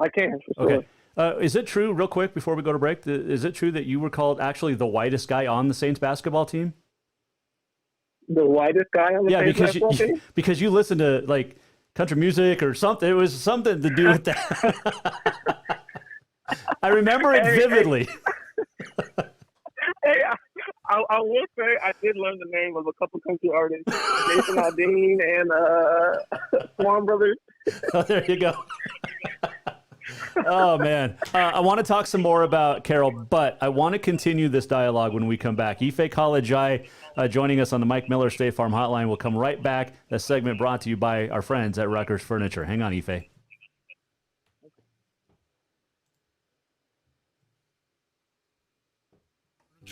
I can, for sure. Okay. Is it true, real quick, before we go to break, is it true that you were called actually the whitest guy on the Saints basketball team? The whitest guy on the Saints basketball team? Because you listened to, like, country music or something. It was something to do with that. I remember it vividly. Hey, I will say I did learn the name of a couple country artists, Jason Aldean and Swan Brothers. Oh, there you go. Oh, man. I want to talk some more about Carroll, but I want to continue this dialogue when we come back. Ife Kalajai joining us on the Mike Miller State Farm Hotline. We'll come right back. That segment brought to you by our friends at Ruckers Furniture. Hang on, Ife.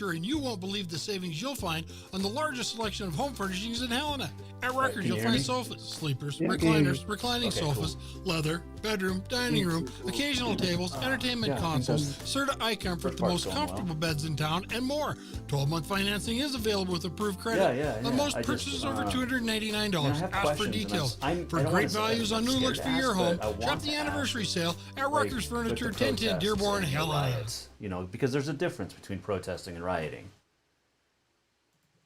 And you won't believe the savings you'll find on the largest selection of home furnishings in Helena. At Ruckers, you'll find sofas, sleepers, recliners, reclining sofas, leather, bedroom, dining room, occasional tables, entertainment consoles, Serta Eye Comfort, the most comfortable beds in town, and more. 12-month financing is available with approved credit. On most purchases over $299. Ask for details. For great values on new looks for your home, shop the anniversary sale at Rutgers Furniture, 1010 Dearborn, Helena. You know, because there's a difference between protesting and rioting.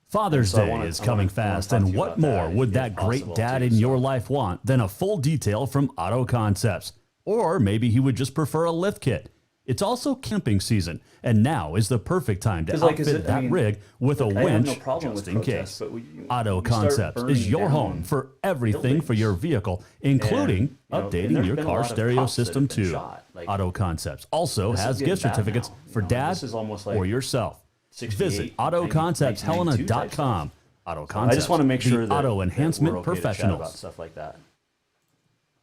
Father's Day is coming fast, and what more would that great dad in your life want than a full detail from Auto Concepts? Or maybe he would just prefer a lift kit. It's also camping season, and now is the perfect time to outfit that rig with a winch just in case. Auto Concepts is your home for everything for your vehicle, including updating your car stereo system too. Auto Concepts also has gift certificates for dad or yourself. Visit AutoConceptsHelena.com. Auto Concepts, I just want to make sure the auto enhancement we're okay to chat professionals. about stuff like that.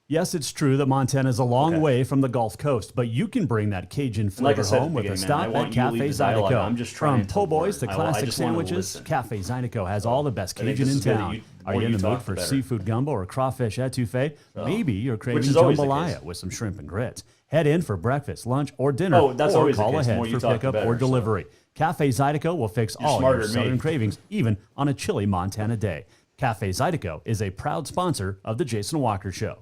Yes, it's true that Montana is a long way from the Gulf Coast, but you can bring that Cajun flavor home with a stop at Cafe Zydeco. From po' boys to classic sandwiches, Cafe Zydeco has all the best Cajun in town. Are you in the mood for seafood gumbo or crawfish etouffee? Maybe you're craving jambalaya with some shrimp and grits. Head in for breakfast, lunch, or dinner, or call ahead for pickup or delivery. Cafe Zydeco will fix all your southern cravings, even on a chilly Montana day. Cafe Zydeco is a proud sponsor of The Jason Walker Show.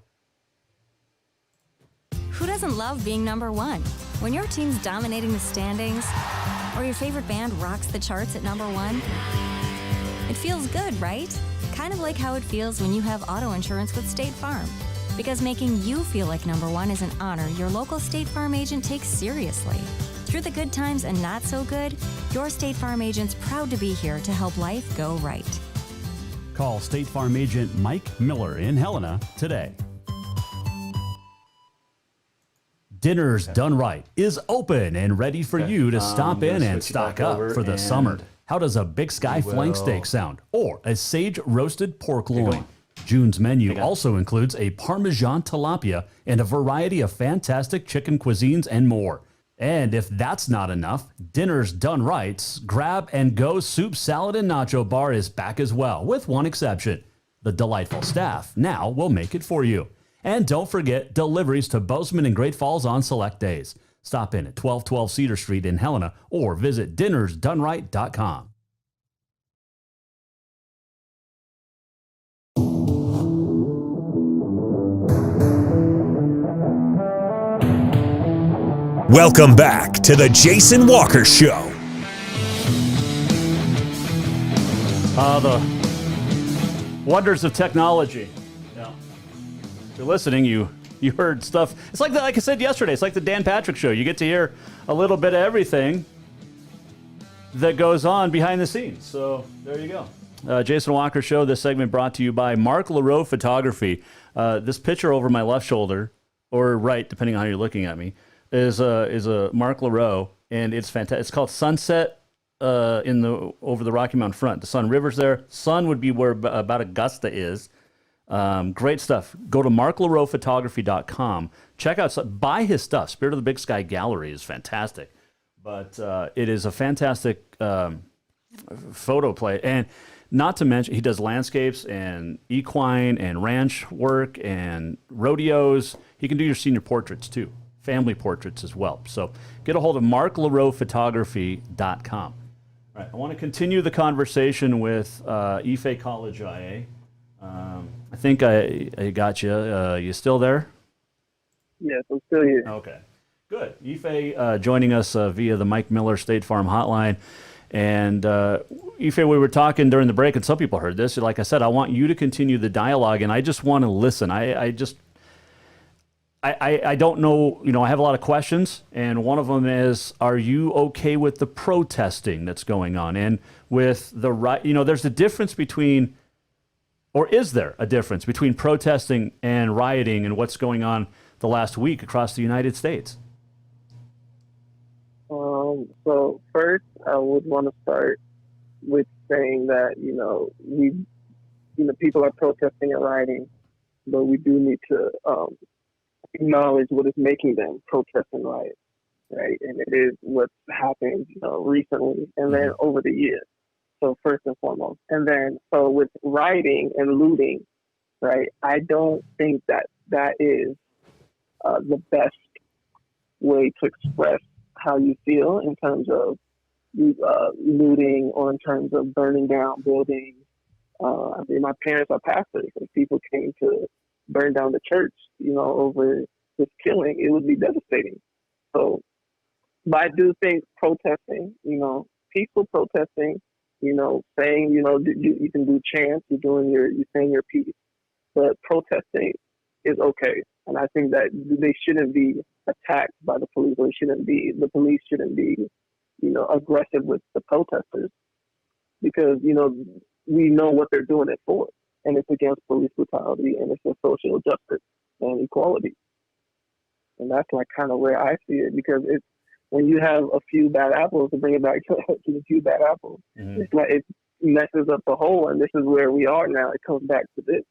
Who doesn't love being number one? When your team's dominating the standings, or your favorite band rocks the charts at number one, it feels good, right? Kind of like how it feels when you have auto insurance with State Farm. Because making you feel like number one is an honor your local State Farm agent takes seriously. Through the good times and not so good, your State Farm agent's proud to be here to help life go right. Call State Farm agent Mike Miller in Helena today. Dinner's Done Right is open and ready for you to stop in and stock up for the summer. How does a Big Sky flank steak sound? Or a sage roasted pork loin? June's menu also includes a Parmesan tilapia and a variety of fantastic chicken cuisines and more. And if that's not enough, Dinner's Done Right's Grab and Go Soup, Salad, and Nacho Bar is back as well, with one exception. The delightful staff now will make it for you. And don't forget deliveries to Bozeman and Great Falls on select days. Stop in at 1212 Cedar Street in Helena or visit dinnersdoneright.com. Welcome back to the Jason Walker Show. The wonders of technology. Yeah. If you're listening, you heard stuff. It's like I said yesterday, it's like the Dan Patrick Show. You get to hear a little bit of everything that goes on behind the scenes. So there you go. Jason Walker Show, this segment brought to you by Mark LaRoe Photography. This picture over my left shoulder, or right, depending on how you're looking at me, is a Mark LaRoe, and it's fantastic. It's called Sunset over the Rocky Mountain front. The Sun River's there. Sun would be where about Augusta is. Great stuff. Go to marklaroephotography.com. Check out, buy his stuff. Spirit of the Big Sky Gallery is fantastic. But it is a fantastic photo play. And not to mention, he does landscapes and equine and ranch work and rodeos. He can do your senior portraits too. Family portraits as well. So get a hold of marklaroephotography.com. All right, I want to continue the conversation with Ife College IA. I think I got you. You still there? Yes, I'm still here. Okay, good. Ife joining us via the Mike Miller State Farm hotline. And Ife, we were talking during the break, and some people heard this. Like I said, I want you to continue the dialogue, and I just want to listen. I don't know, I have a lot of questions, and one of them is, are you okay with the protesting that's going on? And with the right, there's a difference between, or is there a difference between protesting and rioting and what's going on the last week across the United States? So first, I would want to start with saying that, people are protesting and rioting, but we do need to, acknowledge what is making them protest and riot, right? And it is what's happened recently and then over the years. So first and foremost. And then, so with rioting and looting, right, I don't think that is the best way to express how you feel in terms of looting or in terms of burning down buildings. I mean, my parents are pastors, and people came to burn down the church, over this killing. It would be devastating. So, but I do think protesting, peaceful protesting, saying, you can do chants, you're saying your piece, but protesting is okay. And I think that they shouldn't be attacked by the police, or the police shouldn't be, aggressive with the protesters, because, we know what they're doing it for, and it's against police brutality, and it's for social justice and equality. And that's like kind of where I see it, because it's, when you have a few bad apples, to bring it back to a few bad apples, it's like it messes up the whole, and this is where we are now. It comes back to this.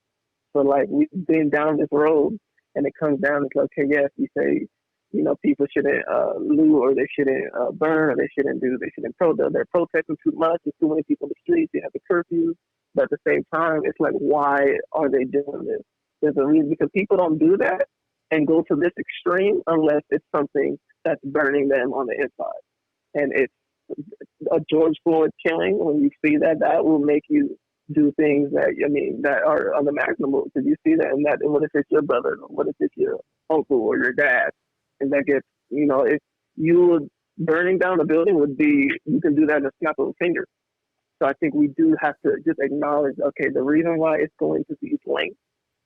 So like we've been down this road, and it comes down to, okay, yes, you say, people shouldn't loot, or they shouldn't burn, or they shouldn't protest. They're protesting too much. There's too many people in the streets. They have the curfew. But at the same time, it's like, why are they doing this? There's a reason, because people don't do that and go to this extreme unless it's something that's burning them on the inside. And it's a George Floyd killing. When you see that, that will make you do things that are unimaginable. Because you see that, and what if it's your brother? What if it's your uncle or your dad? And that gets, if you would, burning down a building would be, you can do that in a snap of a finger. So I think we do have to just acknowledge, okay, the reason why it's going to these lengths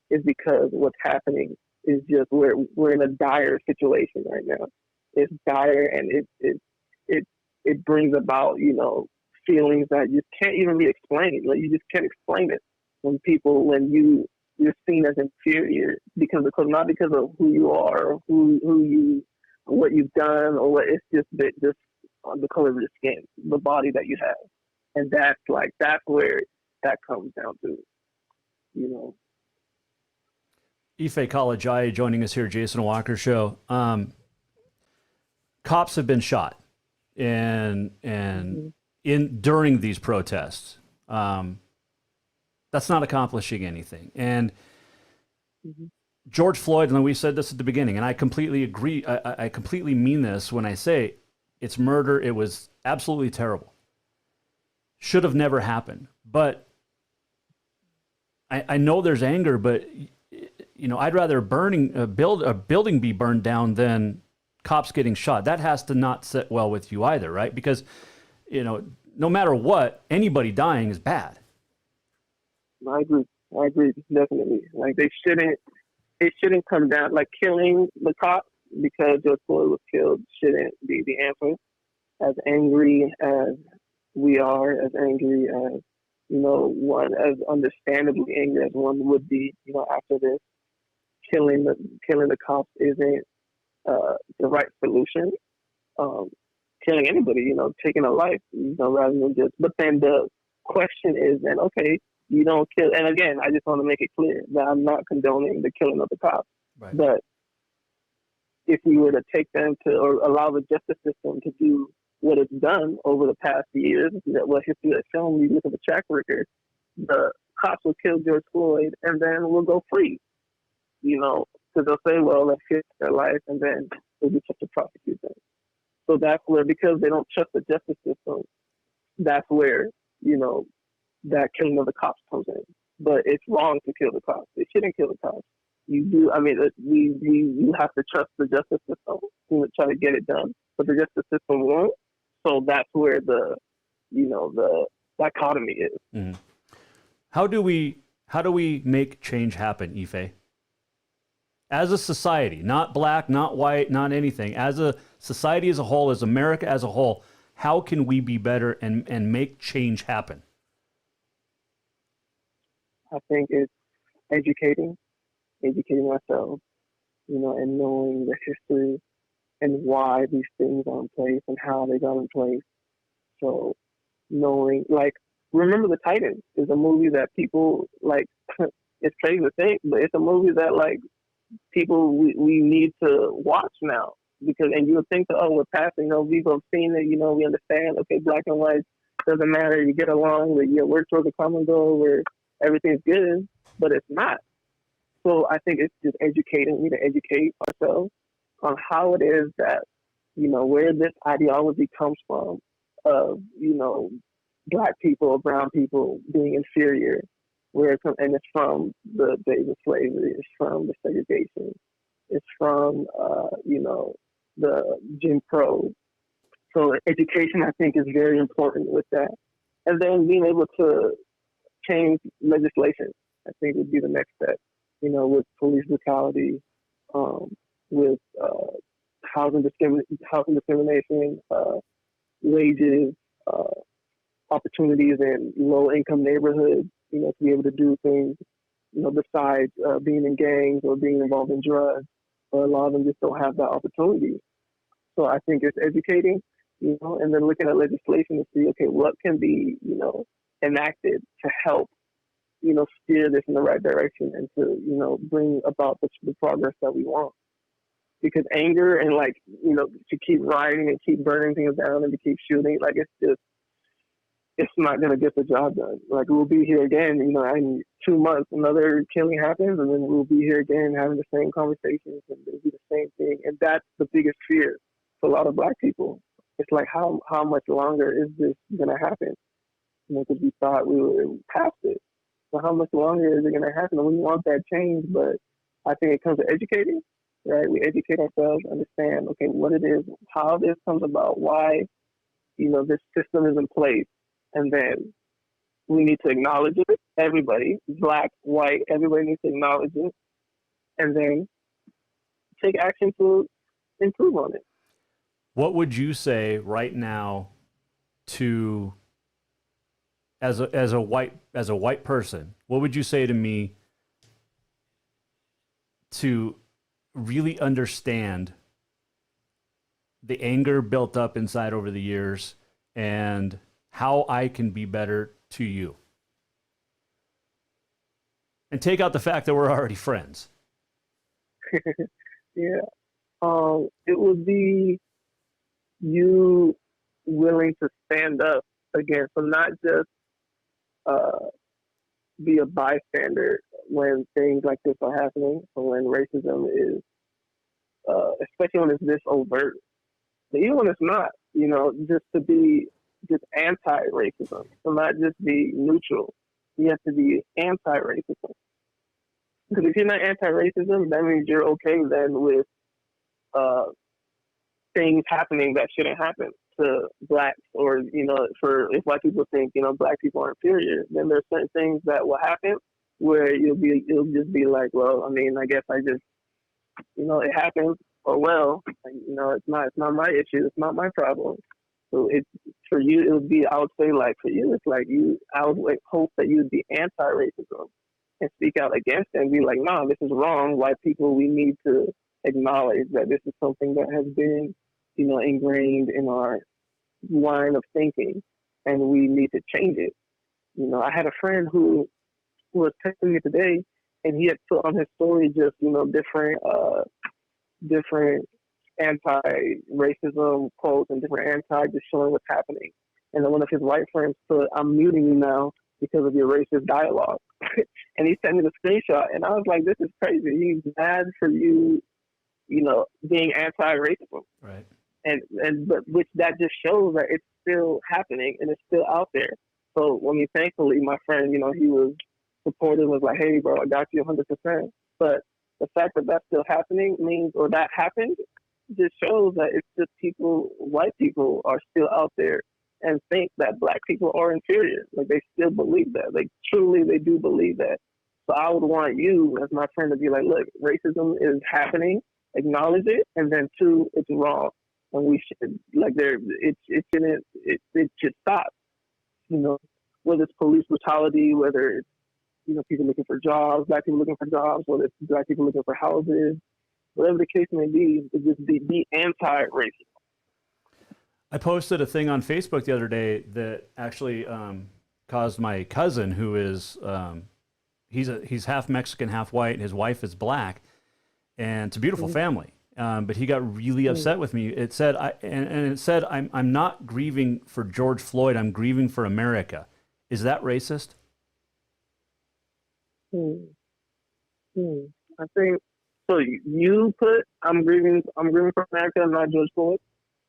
is because what's happening is just, we're in a dire situation right now. It's dire, and it brings about, feelings that you can't even be explained. Like, you just can't explain it when you're seen as inferior not because of who you are, or what you've done, or what. It's just on the color of your skin, the body that you have, and that's where that comes down to, Ife Kalajai joining us here, Jason Walker Show. Cops have been shot, and during these protests. That's not accomplishing anything. And George Floyd, and we said this at the beginning, and I completely agree. I completely mean this when I say it's murder. It was absolutely terrible. Should have never happened. But I know there's anger, but I'd rather a building be burned down than cops getting shot. That has to not sit well with you either, right? Because no matter what, anybody dying is bad. I agree, definitely. Like, it shouldn't come down, like, killing the cops because George Floyd was killed shouldn't be the answer. As angry as we are, as angry as, as understandably angry as one would be, after this, killing the cops isn't the right solution. Killing anybody, taking a life, rather than just, but then the question is then, okay, you don't kill, and again, I just want to make it clear that I'm not condoning the killing of the cops, right. But if we were to take them to, or allow the justice system to do what it's done over the past years, what history has shown, we look at the track record, the cops will kill George Floyd and then we'll go free, because they'll say, well, let's get their life, and then we'll be tough to prosecute them. So that's where, because they don't trust the justice system, that's where, that killing of the cops comes in. But it's wrong to kill the cops. They shouldn't kill the cops. You do, you have to trust the justice system to try to get it done. But the justice system won't. So that's where the dichotomy is. Mm-hmm. How do we make change happen, Ife? As a society, not black, not white, not anything. As a society as a whole, as America as a whole, how can we be better and make change happen? I think it's educating ourselves, and knowing the history and why these things are in place and how they got in place. So knowing, remember the Titans is a movie that people, it's crazy to think, but it's a movie that, people, we need to watch now. Because, and you would think that, we're passing, people have seen it, we understand, okay, black and white doesn't matter, you get along, you work towards a common goal where everything's good, but it's not. So I think it's just educating. We need to educate ourselves on how it is that, where this ideology comes from of, black people, brown people being inferior, and it's from the days of slavery, it's from the segregation, it's from, the Jim Crow. So education, I think, is very important with that. And then being able to change legislation, I think, would be the next step, with police brutality, with housing discrimination, wages, opportunities in low-income neighborhoods, to be able to do things, besides being in gangs or being involved in drugs. But a lot of them just don't have that opportunity. So I think it's educating, and then looking at legislation to see, okay, what can be, enacted to help, steer this in the right direction and to, bring about the progress that we want. Because anger and to keep rioting and keep burning things down and to keep shooting, it's not going to get the job done. We'll be here again, in 2 months, another killing happens, and then we'll be here again having the same conversations, and it'll be the same thing. And that's the biggest fear for a lot of black people. It's how much longer is this going to happen? Because we thought we were past it. So how much longer is it going to happen? And we want that change, but I think it comes to educating, right? We educate ourselves, understand, okay, what it is, how this comes about, why, this system is in place. And then we need to acknowledge it. Everybody, black, white, everybody needs to acknowledge it. And then take action to improve on it. What would you say right now to, as a white person, what would you say to me to really understand the anger built up inside over the years and how I can be better to you? And take out the fact that we're already friends. Yeah. It would be you willing to stand up again. So not just be a bystander when things like this are happening, or when racism is, especially when it's this overt. But even when it's not, just to be just anti-racism. So not just be neutral. You have to be anti-racism. Because if you're not anti-racism, that means you're okay then with things happening that shouldn't happen to blacks, or for if white people think black people are inferior, then there's certain things that will happen where it'll just be like, well, I mean, I guess I just it happens. Oh well, it's not my issue. It's not my problem. So it's for you. It would be, I would say, for you, it's I would hope that you would be anti-racism and speak out against it and be like, no, this is wrong. White people, we need to acknowledge that this is something that has been, ingrained in our line of thinking, and we need to change it. I had a friend who was texting me today, and he had put on his story just, different anti-racism quotes and different just showing what's happening. And then one of his white friends put, "I'm muting you now because of your racist dialogue." And he sent me the screenshot, and I was like, this is crazy. He's mad for you, being anti-racism. Right. But which that just shows that it's still happening and it's still out there. So thankfully, my friend, he was supportive, was like, hey, bro, I got you 100%. But the fact that that's still happening means, or that happened, just shows that it's just white people are still out there and think that black people are inferior. They still believe that. They do believe that. So I would want you, as my friend, to be like, look, racism is happening, acknowledge it, and then two, it's wrong. And we should, it should stop. Whether it's police brutality, whether it's, people looking for jobs, black people looking for jobs, whether it's black people looking for houses, whatever the case may be, it just be anti-racist. I posted a thing on Facebook the other day that actually caused my cousin, who is he's half Mexican, half white, and his wife is black, and it's a beautiful family. But he got really upset with me. It said, I'm not grieving for George Floyd. I'm grieving for America. Is that racist? I think so. You put I'm grieving for America, not George Floyd.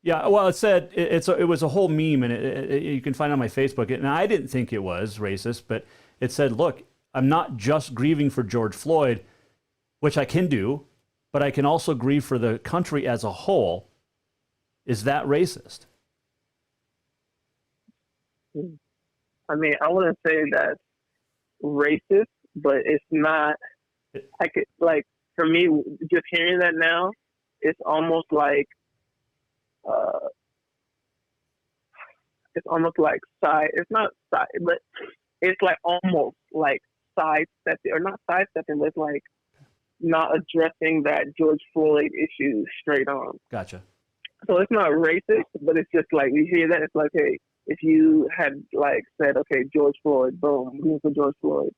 Yeah, well, it said it was a whole meme, and you can find it on my Facebook. And I didn't think it was racist, but it said, "Look, I'm not just grieving for George Floyd, which I can do, but I can also grieve for the country as a whole." Is that racist? I mean, I wouldn't say that's racist, but it's not. I could for me, just hearing that now, it's almost like. It's almost like it's not side, but it's like almost like sidestepping, or not sidestepping, but it's like not addressing that George Floyd issue straight on. Gotcha. So it's not racist, but it's just like, we hear that, it's like, hey, if you had said, okay, George Floyd, boom, grieving for George Floyd,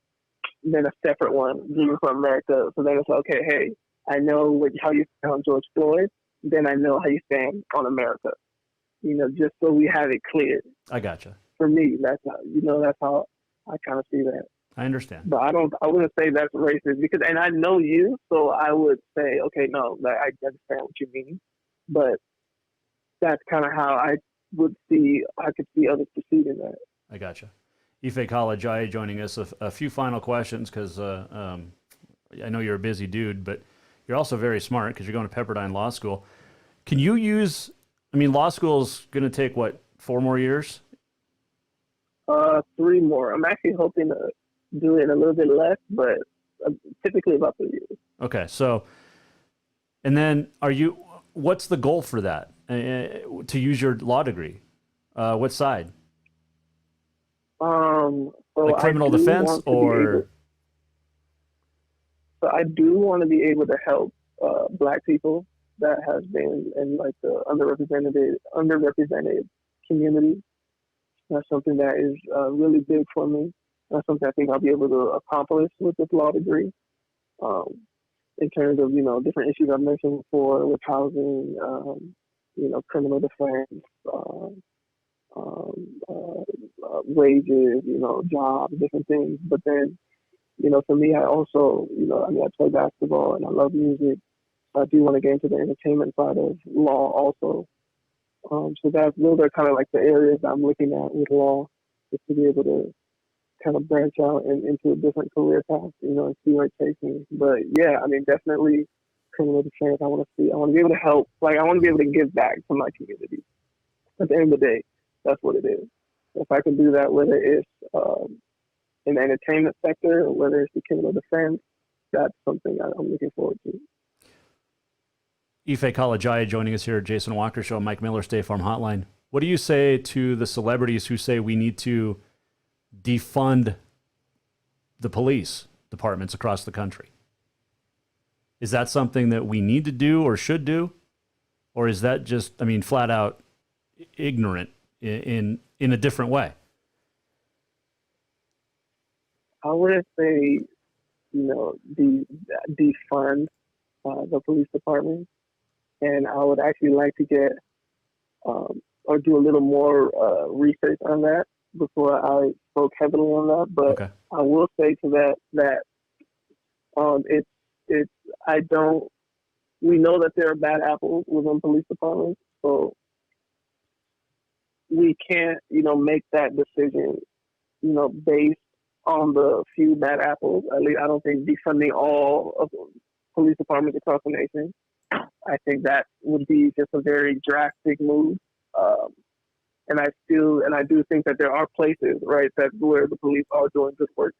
then a separate one, grieving for America. So then it's like, okay, hey, I know how you stand on George Floyd, then I know how you stand on America. Just so we have it clear. I gotcha. For me, that's how I kind of see that. I understand. But I wouldn't say that's racist and I know you, so I would say, okay, no, I understand what you mean. But that's kind of how I could see others perceiving that. I gotcha. Ife Kalajai joining us. A few final questions, because I know you're a busy dude, but you're also very smart because you're going to Pepperdine Law School. Can you use, law school's going to take, 4 more years? 3 more. I'm actually hoping to do it in a little bit less, but typically about 3 years. Okay, so, and then what's the goal for that, to use your law degree? What side? So criminal defense, or? So I do want to be able to help Black people that have been in the underrepresented community. That's something that is really big for me. That's something I think I'll be able to accomplish with this law degree. In terms of different issues I've mentioned before, with housing, criminal defense, wages, jobs, different things. But then, for me, I also, I play basketball and I love music. I do want to get into the entertainment side of law also. So those are kind of the areas I'm looking at with law, just to be able to kind of branch out into a different career path, and see where it takes me. But yeah, definitely criminal defense. I want to be able to help. I want to be able to give back to my community. At the end of the day, that's what it is. If I can do that, whether it's in the entertainment sector, or whether it's the criminal defense, that's something I'm looking forward to. Ife Kalajai joining us here at Jason Walker Show, Mike Miller, State Farm Hotline. What do you say to the celebrities who say we need to defund the police departments across the country? Is that something that we need to do or should do? Or is that just, flat out ignorant in a different way? I wouldn't say, defund the police department. And I would actually like to get or do a little more research on that before I spoke heavily on that. But okay. I will say to that we know that there are bad apples within police departments, so we can't, make that decision, based on the few bad apples. At least I don't think defunding all of police departments across the nation. I think that would be just a very drastic move. And I do think that there are places, right, where the police are doing good work.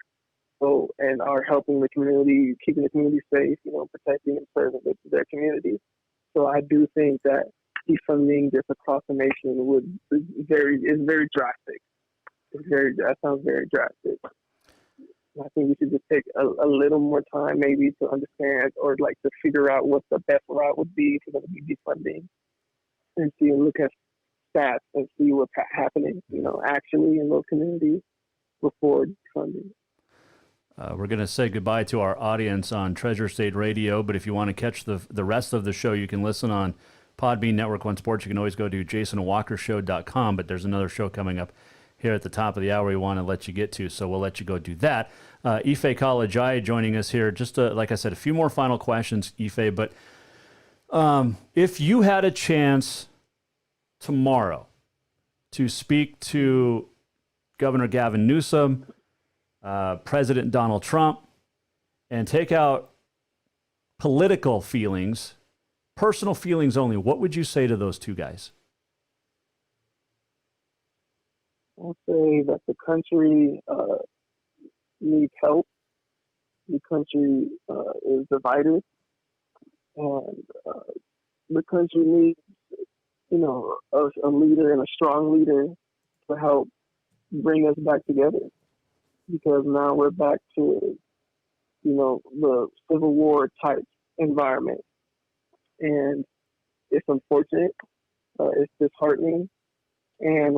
So, and are helping the community, keeping the community safe, protecting and serving their communities. So I do think that defunding just across the nation is very drastic. That sounds very drastic. I think we should just take a little more time maybe to understand or to figure out what the best route would be for them to be defunding, and look at stats and see what's happening, actually in those communities before defunding. We're going to say goodbye to our audience on Treasure State Radio, but if you want to catch the rest of the show, you can listen on Podbean, Network One Sports. You can always go to jasonwalkershow.com, but there's another show coming up here at the top of the hour we want to let you get to, so we'll let you go do that. Ife Kalajai joining us here. Just like I said, a few more final questions, Ife, but if you had a chance tomorrow to speak to Governor Gavin Newsom, President Donald Trump, and take out political feelings, personal feelings only, what would you say to those two guys? I'll say that the country needs help. The country is divided, and the country needs, a leader and a strong leader to help bring us back together. Because now we're back to, the Civil War type environment, and it's unfortunate. It's disheartening, and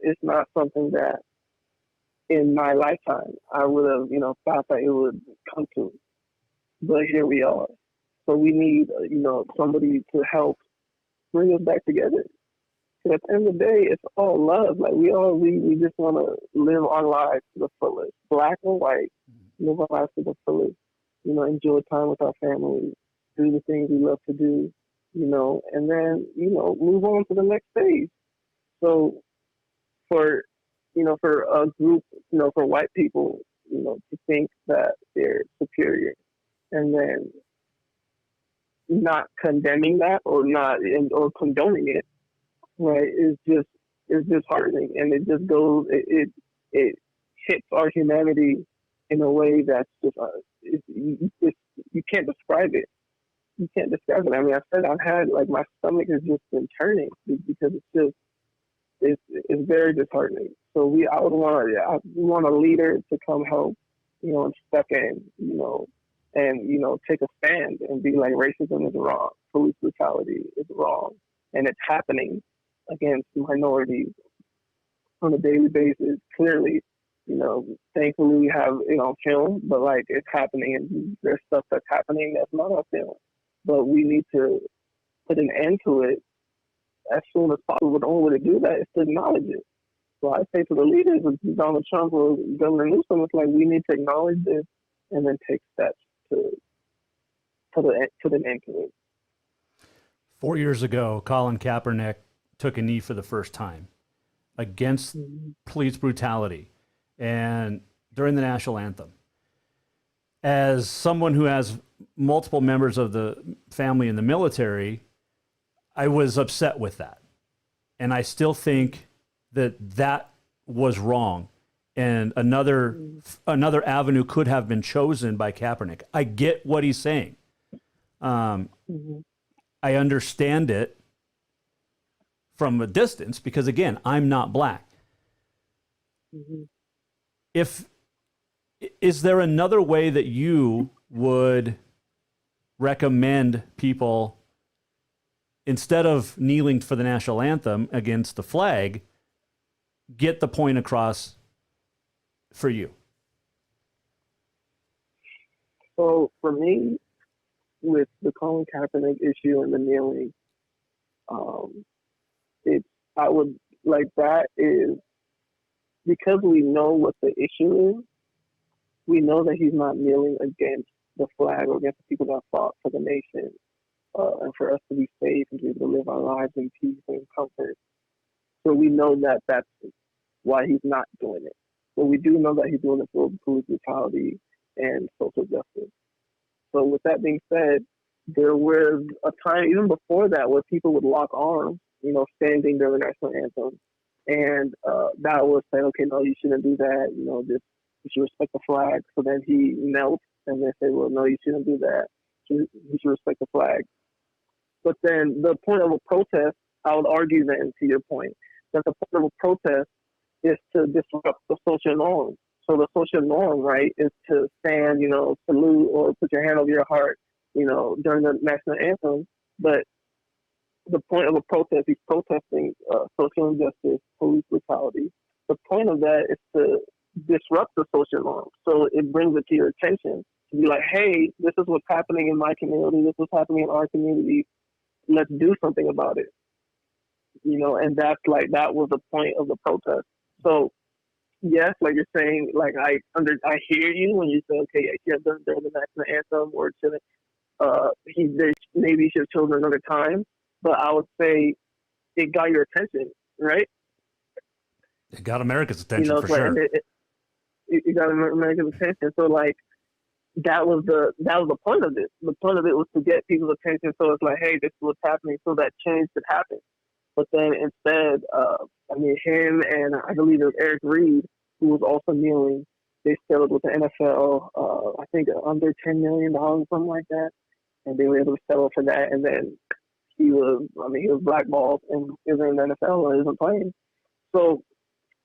it's not something that in my lifetime I would have, thought that it would come to. But here we are. So we need, somebody to help bring us back together. At the end of the day, it's all love. Like we just want to live our lives to the fullest, black or white, live our lives to the fullest. Enjoy time with our families, do the things we love to do, and then move on to the next stage. So, for a group, for white people, to think that they're superior, and then not condemning that or condoning it. Right, it's disheartening, and it just goes. It hits our humanity in a way that's just you can't describe it. You can't describe it. I mean, I said I've had my stomach has just been turning because it's very disheartening. So I want a leader to come help, and step in, and take a stand and be like, racism is wrong, police brutality is wrong, and it's happening against minorities on a daily basis. Clearly, thankfully we have it on film, but it's happening, and there's stuff that's happening that's not on film. But we need to put an end to it as soon as possible. The only way to do that is to acknowledge it. So I say to the leaders of Donald Trump or Governor Newsom, it's we need to acknowledge this and then take steps to the end to it. 4 years ago, Colin Kaepernick took a knee for the first time against police brutality and during the national anthem. As someone who has multiple members of the family in the military, I was upset with that. And I still think that was wrong. And another avenue could have been chosen by Kaepernick. I get what he's saying. I understand it from a distance because, again, I'm not black. Is there another way that you would recommend people, instead of kneeling for the national anthem against the flag, get the point across for you? So for me, with the Colin Kaepernick issue and the kneeling, I would that is because we know what the issue is. We know that he's not kneeling against the flag or against the people that fought for the nation, and for us to be safe and to be able to live our lives in peace and comfort. So we know that that's why he's not doing it. But we do know that he's doing it for police brutality and social justice. So with that being said, there was a time even before that where people would lock arms, standing during the national anthem. And that was saying, okay, no, you shouldn't do that. You should respect the flag. So then he knelt and they say, well, no, you shouldn't do that. You should respect the flag. But then the point of a protest, I would argue then, to your point, that the point of a protest is to disrupt the social norm. So the social norm, right, is to stand, salute or put your hand over your heart, during the national anthem. But the point of a protest, he's protesting social injustice, police brutality. The point of that is to disrupt the social norm. So it brings it to your attention to be like, hey, this is what's happening in my community. This is what's happening in our community. Let's do something about it. and that was the point of the protest. So yes, like you're saying, like I hear you when you say, okay, yeah, he has done the national anthem, or maybe he should have chosen another time. But I would say it got your attention, right? It got America's attention for sure. It got America's attention. So like that was the point of it. The point of it was to get people's attention. So it's like, hey, this is what's happening, so that change could happen. But then instead, him and I believe it was Eric Reed, who was also kneeling, they settled with the NFL, I think under $10 million, something like that. And they were able to settle for that. And then he was blackballed and isn't in the NFL or isn't playing. So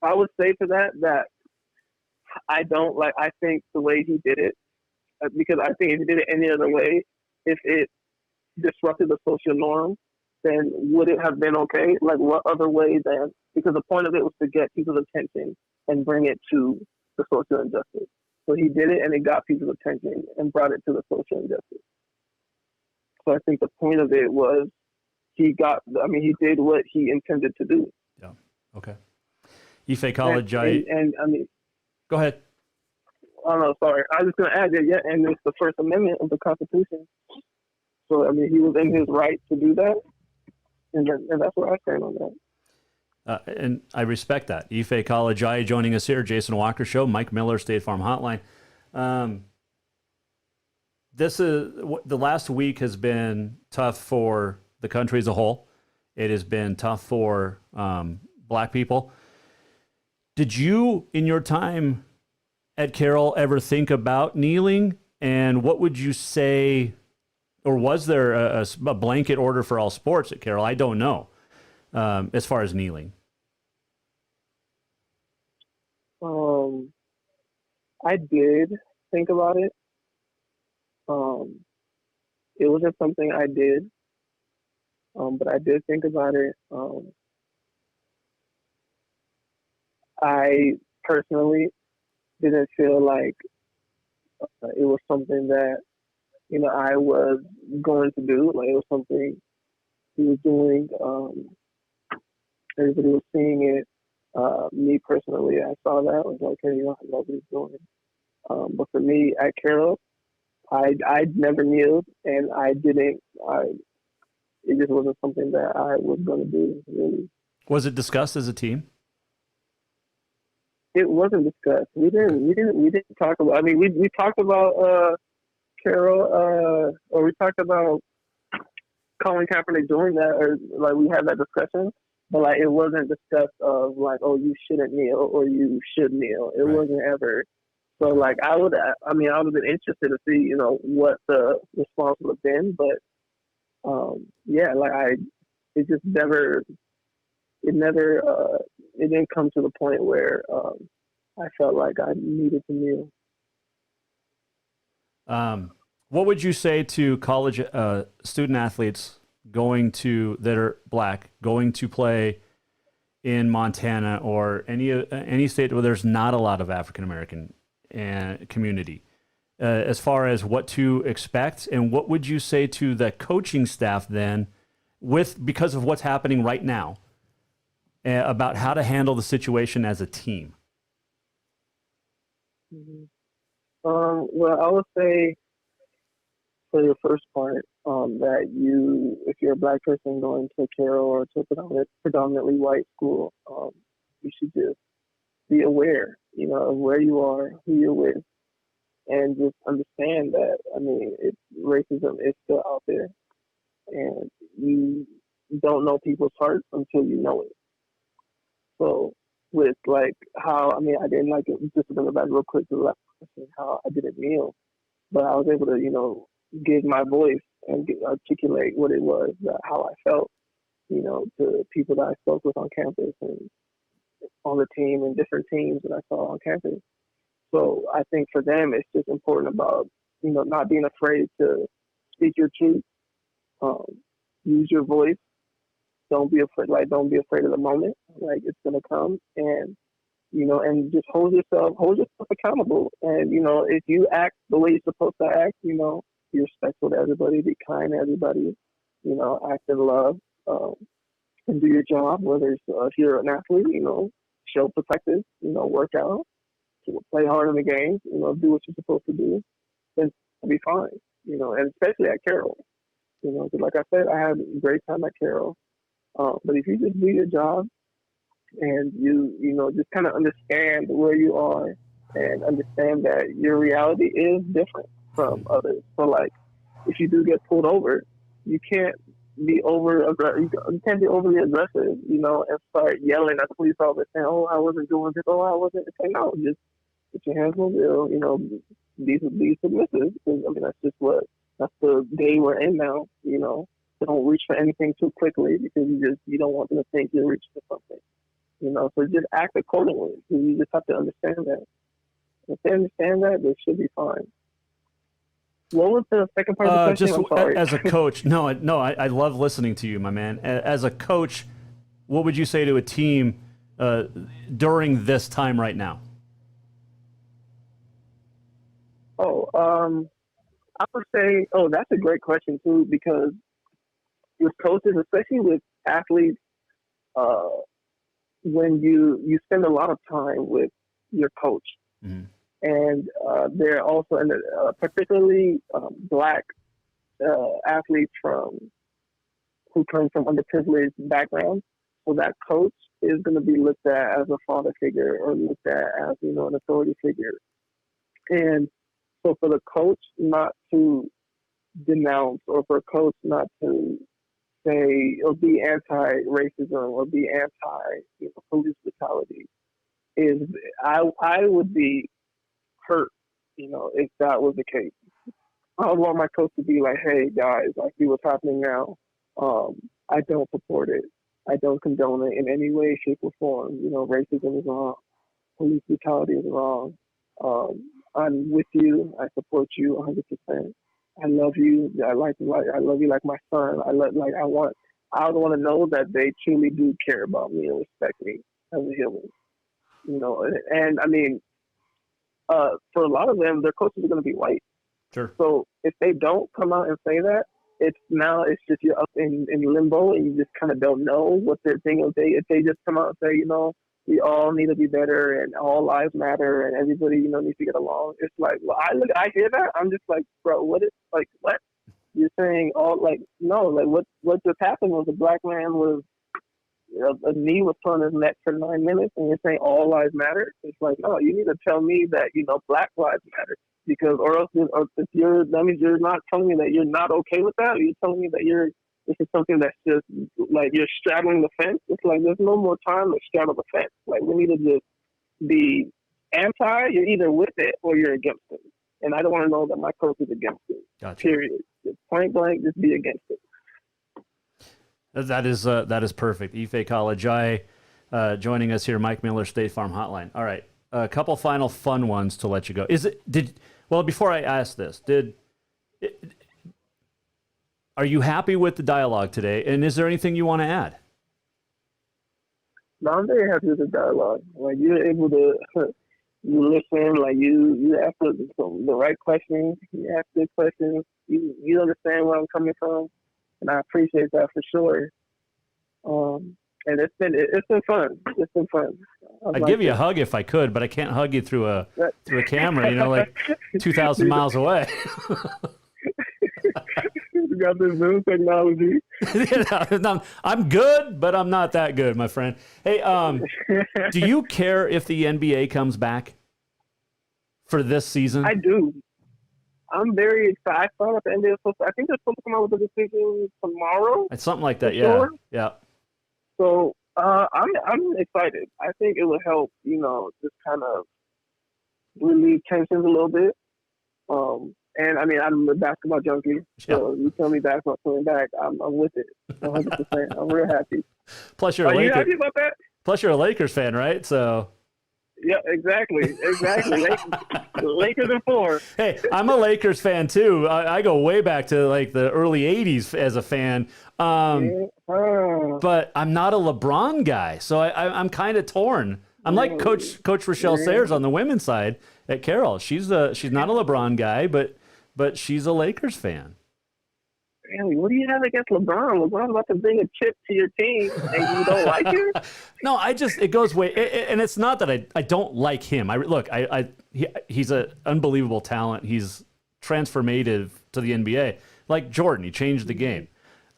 I would say to that I think the way he did it, because I think if he did it any other way, if it disrupted the social norm, then would it have been okay? Like what other way then? Because the point of it was to get people's attention and bring it to the social injustice. So he did it and it got people's attention and brought it to the social injustice. So I think the point of it was he did what he intended to do. Yeah. Okay. Ife College, go ahead. Oh no, sorry. I was going to add that, and it's the First Amendment of the Constitution. So he was in his right to do that, and that's what I stand on that. And I respect that. Ife College joining us here, Jason Walker Show, Mike Miller, State Farm Hotline. The last week has been tough for the country as a whole. It has been tough for Black people. Did you, in your time at Carroll, ever think about kneeling? And what would you say, or was there a blanket order for all sports at Carroll? I don't know, as far as kneeling. I did think about it. It wasn't something I did, but I did think about it. I personally didn't feel like it was something that, I was going to do. Like it was something he was doing. Everybody was seeing it. Me personally, I saw that. I was like, hey, I love what he's doing. But for me at Carroll, I'd never kneeled, and it just wasn't something that I was going to do, really. Was it discussed as a team? It wasn't discussed. We didn't talk about. We talked about Carroll, or we talked about Colin Kaepernick doing that, or like we had that discussion. But like it wasn't discussed of like, oh, you shouldn't kneel or you should kneel. It wasn't ever. So like I would have been interested to see, what the response would have been. But it didn't come to the point where I felt like I needed to kneel. What would you say to college student athletes that are Black, going to play in Montana or any state where there's not a lot of African American community, as far as what to expect? And what would you say to the coaching staff then, because of what's happening right now, about how to handle the situation as a team? Mm-hmm. Well, I would say for your first part, that if you're a Black person going to Carroll or to a predominantly white school, you should just be aware, of where you are, who you're with, and just understand that, racism is still out there, and you don't know people's hearts until you know it. So with like how, I didn't like it, just to bring it back real quick to the last question, how I didn't kneel, but I was able to, give my voice and articulate what it was, how I felt, to people that I spoke with on campus and on the team and different teams that I saw on campus. So I think for them, it's just important about, not being afraid to speak your truth, use your voice. Don't be afraid of the moment. Like it's going to come, and, and just hold yourself accountable. And, if you act the way you're supposed to act, be respectful to everybody, be kind to everybody, act in love. and do your job, whether it's if you're an athlete, show protective, work out, play hard in the game, do what you're supposed to do, then it'll be fine, and especially at Carroll. 'Cause like I said, I had a great time at Carroll. But if you just do your job and you just kind of understand where you are and understand that your reality is different from others. So like, if you do get pulled over, you can't be you can't be overly aggressive, and start yelling at the police officer saying, "Oh, I wasn't doing this. Oh, I wasn't." Say no, just put your hands on the wheel. Be submissive. Because, that's the day we're in now. Don't reach for anything too quickly because you don't want them to think you're reaching for something. So just act accordingly. You just have to understand that. If they understand that, they should be fine. What was the second part of the question? Just I'm sorry. as a coach, I love listening to you, my man. As a coach, what would you say to a team during this time right now? I would say, that's a great question too, because with coaches, especially with athletes, when you spend a lot of time with your coach, and they're also, particularly black athletes who come from underprivileged backgrounds, so that coach is going to be looked at as a father figure or looked at as an authority figure, and so for the coach not to denounce or for a coach not to say or be anti-racism or be anti-police brutality I would be hurt, if that was the case. I would want my coach to be like, "Hey guys, I see what's happening now. I don't support it. I don't condone it in any way, shape, or form. Racism is wrong. Police brutality is wrong. I'm with you. I support you 100%. I love you. I love you like my son. I would want to know that they truly do care about me and respect me as a human. And I mean, for a lot of them, their coaches are going to be white. Sure. So if they don't come out and say that, it's just you're up in limbo and you just kind of don't know what they're thinking. If they just come out and say, we all need to be better and all lives matter and everybody, needs to get along. It's like, well, I hear that. I'm just like, bro, what? You're saying no, what just happened was a black man was, a knee was put on his neck for 9 minutes and you're saying all lives matter. It's like, no, you need to tell me that, black lives matter because, that means you're not telling me that you're not okay with that. Or you're telling me that this is something that's just like you're straddling the fence. It's like there's no more time to straddle the fence. Like we need to just be anti. You're either with it or you're against it. And I don't want to know that my coach is against it. Gotcha. Period. Just point blank, just be against it. That is perfect. Ife College joining us here, Mike Miller, State Farm Hotline. All right, a couple final fun ones to let you go. Before I ask this, are you happy with the dialogue today? And is there anything you want to add? No, I'm very happy with the dialogue. Like you're able to, you listen. Like you ask the right questions. You ask good questions. You understand where I'm coming from, and I appreciate that for sure. And it's been fun. It's been fun. I'd give you a hug if I could, but I can't hug you through a camera. Like 2,000 miles away. You got this Zoom technology. I'm good, but I'm not that good, my friend. Hey, do you care if the NBA comes back for this season? I do. I'm very excited. I saw that the NBA I think they're supposed to come out with a decision tomorrow. It's something like that, sure. Yeah. So I'm excited. I think it will help, just kind of relieve tensions a little bit. And I mean, I'm a basketball junkie, so you tell me basketball's coming back, I'm with it 100%. I'm real happy. Plus, you're a Are Lakers. you happy about that? Plus, you're a Lakers fan, right? So. Yeah, exactly. Lakers in 4. Hey, I'm a Lakers fan too. I go way back to like the early '80s as a fan. But I'm not a LeBron guy, so I'm kind of torn. I'm like Coach Rochelle Sayers on the women's side at Carroll. She's not a LeBron guy, but she's a Lakers fan. Stanley, what do you have against LeBron? LeBron's about to bring a chip to your team, and you don't like him? No, it goes way, and it's not that I don't like him. He's an unbelievable talent. He's transformative to the NBA. Like Jordan, he changed the game,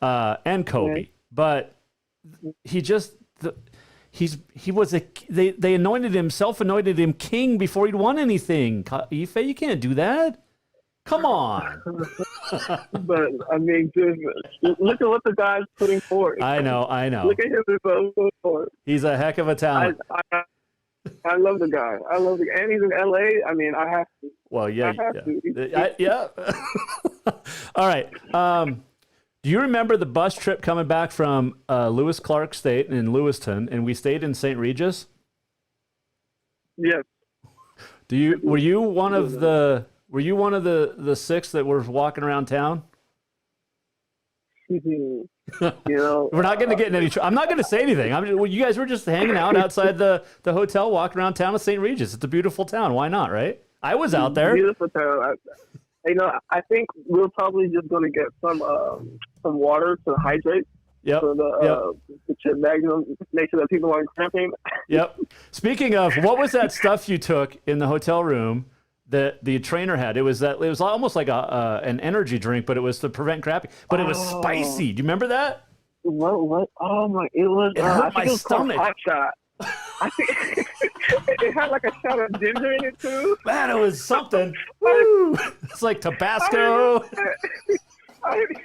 and Kobe. But he just, they anointed him, self-anointed him king before he'd won anything. Ife, you can't do that. Come on. But I mean, just look at what the guy's putting forth. I know. Look at him putting forth. He's a heck of a talent. I love the guy. And he's in LA. I mean, I have to. Well, yeah, yeah. All right. Do you remember the bus trip coming back from Lewis Clark State in Lewiston, and we stayed in St. Regis? Yes. Were you one of the six that were walking around town? You know, we're not going to get in any trouble. I'm not going to say anything. You guys were just hanging out outside the hotel, walking around town of St. Regis. It's a beautiful town. Why not, right? I was out there. Beautiful town. I think we're probably just going to get some water to hydrate. Yep. For the chip magnum, make sure that people aren't cramping. Yep. Speaking of, what was that stuff you took in the hotel room that the trainer had? It was almost like an energy drink, but it was to prevent crapping. But it was spicy. Do you remember that? What? Oh my! It was. It hurt my stomach. Hot shot. I think it had like a shot of ginger in it too. Man, it was something. Woo! It's like Tabasco.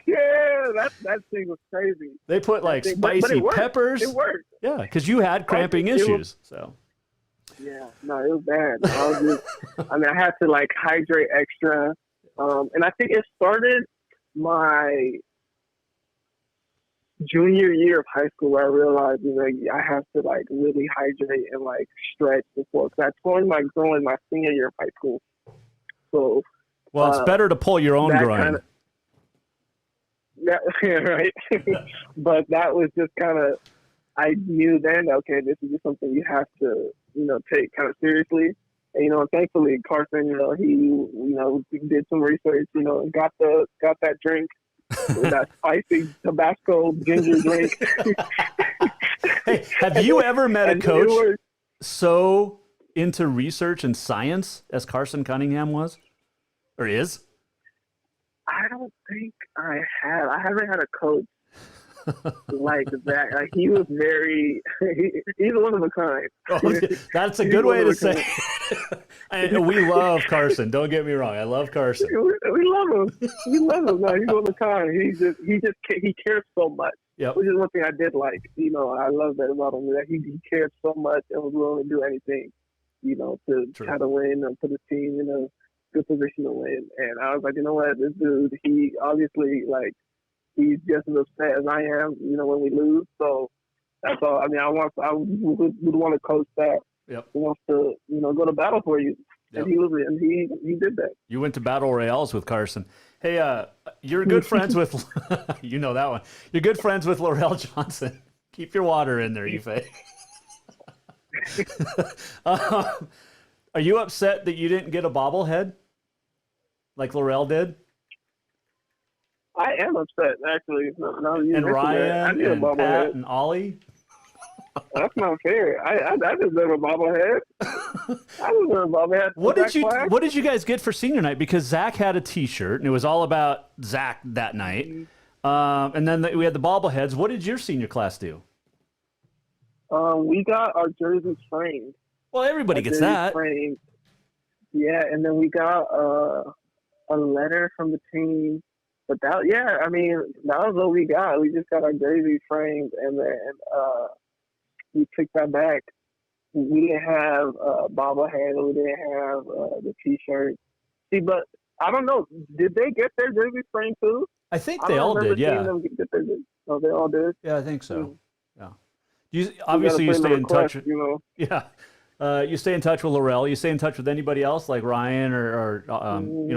Yeah, that thing was crazy. They put like spicy peppers. It worked. Yeah, because you had cramping issues. So. Yeah, no, it was bad. I had to like hydrate extra, and I think it started my junior year of high school where I realized, I have to like really hydrate and like stretch before, because I tore my groin my senior year of high school. So, well, it's better to pull your own groin. Right. But that was just kind of, I knew then, okay, this is just something you have to, take kind of seriously. And, thankfully Carson, he did some research, and got that drink, that spicy Tabasco ginger drink. Hey, have you ever met a coach so into research and science as Carson Cunningham was, or is? I don't think I have. I haven't had a coach like that. Like, he was very, he's one of a kind. Oh, that's a good way to say it. And we love Carson. Don't get me wrong. I love Carson. We love him. We love him. No, he's one of a kind. He cares so much. Yep. Which is one thing I did like. I love that about him. That he cared so much and was willing to do anything, to try to win and put his team in a good position to win. And I was like, you know what, this dude, he obviously, like, he's just as upset as I am, when we lose. So that's all. I mean, I would want to coach that. Yep. Who wants to, go to battle for you. Yep. And he did that. You went to battle royales with Carson. Hey, you're good friends with, you know that one. You're good friends with Laurel Johnson. Keep your water in there, Ife. Are you upset that you didn't get a bobblehead like Laurel did? I am upset, actually. And Ryan and Pat and Ollie? That's not fair. I deserve a bobblehead. I deserve a bobblehead. What did you guys get for senior night? Because Zach had a T-shirt, and it was all about Zach that night. And then we had the bobbleheads. What did your senior class do? We got our jerseys framed. Well, everybody gets that. Framed. Yeah, and then we got a letter from the team. But that was what we got. We just got our jerseys framed, and then we took that back. We didn't have bobblehead. We didn't have the T-shirt. See, but I don't know. Did they get their jerseys framed too? I think they all did. Yeah. Oh, they all did. Yeah, I think so. Yeah. You stay in touch. Yeah. You stay in touch with Laurel. You stay in touch with anybody else like Ryan or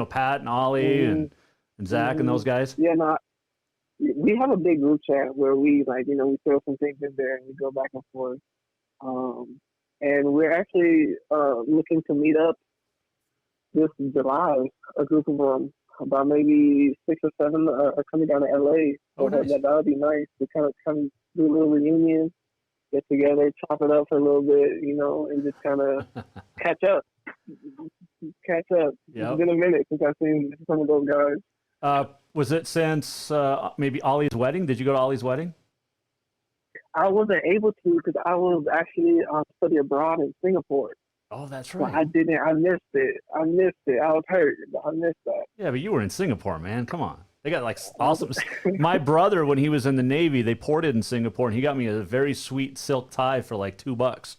Pat and Ollie and Zach and those guys? Yeah, we have a big group chat where we we throw some things in there and we go back and forth. And we're actually looking to meet up this July, a group of them. about maybe 6 or 7 are coming down to LA. So nice. that would be nice to kind of do a little reunion, get together, chop it up for a little bit, you know, and just kind of catch up. Catch up. Yep. It's been a minute since I've seen some of those guys. Was it since maybe Ollie's wedding? Did you go to Ollie's wedding? I wasn't able to because I was actually on study abroad in Singapore. Oh, that's So right. I didn't. I missed it. I was hurt, but I missed that. Yeah, but you were in Singapore, man. Come on. They got like awesome. My brother, when he was in the Navy, they ported in Singapore, and he got me a very sweet silk tie for like $2.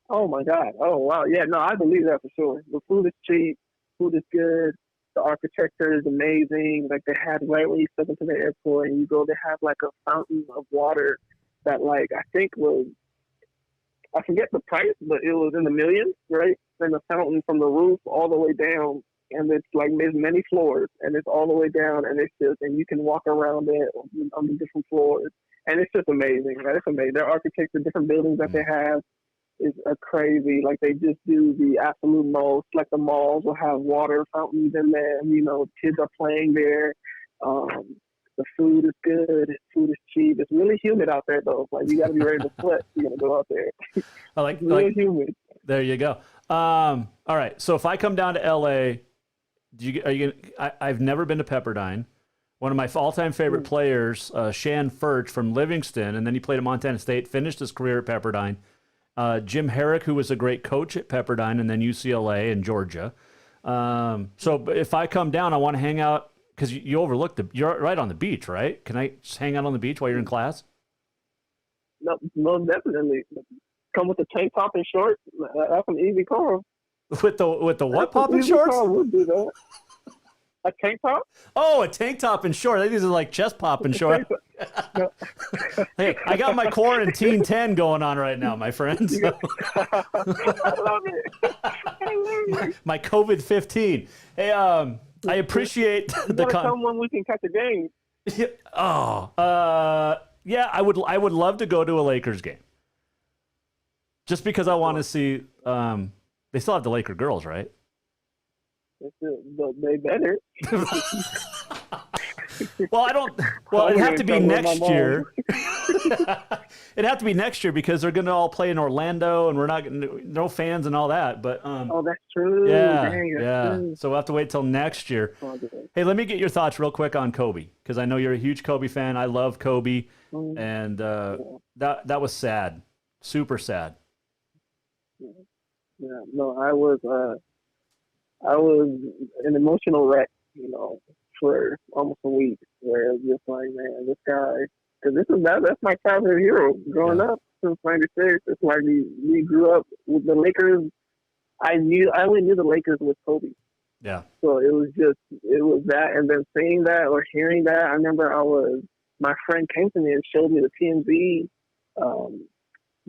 Oh my God. Oh wow. Yeah. No, I believe that for sure. The food is cheap. Food is good. The architecture is amazing. Like they had right when you step into the airport and you go, they have like a fountain of water that like I think was. I forget the price, but it was in the millions, right? And the fountain from the roof all the way down, and it's like there's many floors, and it's all the way down, and it's just, and you can walk around it on the different floors, and it's just amazing, right? It's amazing. Their architecture, different buildings that they have is crazy. Like they just do the absolute most. Like the malls will have water fountains in them. You know, kids are playing there. The food is good. Food is cheap. It's really humid out there, though. Like you got to be ready to sweat. You're gonna go out there. I like, it's really humid. There you go. All right. So if I come down to LA, I've never been to Pepperdine. One of my all-time favorite players, Shan Furch from Livingston, and then he played at Montana State, finished his career at Pepperdine. Jim Herrick, who was a great coach at Pepperdine, and then UCLA and Georgia. So if I come down, I want to hang out. Because you overlook you're right on the beach, right? Can I just hang out on the beach while you're in class? No, definitely. Come with the tank top and shorts. That's an easy call. With the what popping shorts? We'll do that. A tank top? Oh, a tank top and shorts. I think these are like chest popping shorts. Hey, I got my quarantine 10 going on right now, my friends. I love it. I love it. My COVID 15. Hey, I appreciate the come when we can catch a game. Yeah, I would love to go to a Lakers game. Just because I want to see. They still have the Laker girls, right? They better. Well, I don't. Well, it'd have to be next year. It'd have to be next year because they're going to all play in Orlando, and we're not no fans and all that. But oh, that's true. Yeah, Dang, yeah. True. So we'll have to wait till next year. Hey, let me get your thoughts real quick on Kobe because I know you're a huge Kobe fan. I love Kobe, and that was sad, super sad. Yeah, no, I was an emotional wreck, you know, for almost a week, where it was just like, man, this guy, because that's my childhood hero growing up since '96. It's like we grew up with the Lakers. I only knew the Lakers with Kobe. Yeah. So it was that, and then seeing that or hearing that, I remember my friend came to me and showed me the TMZ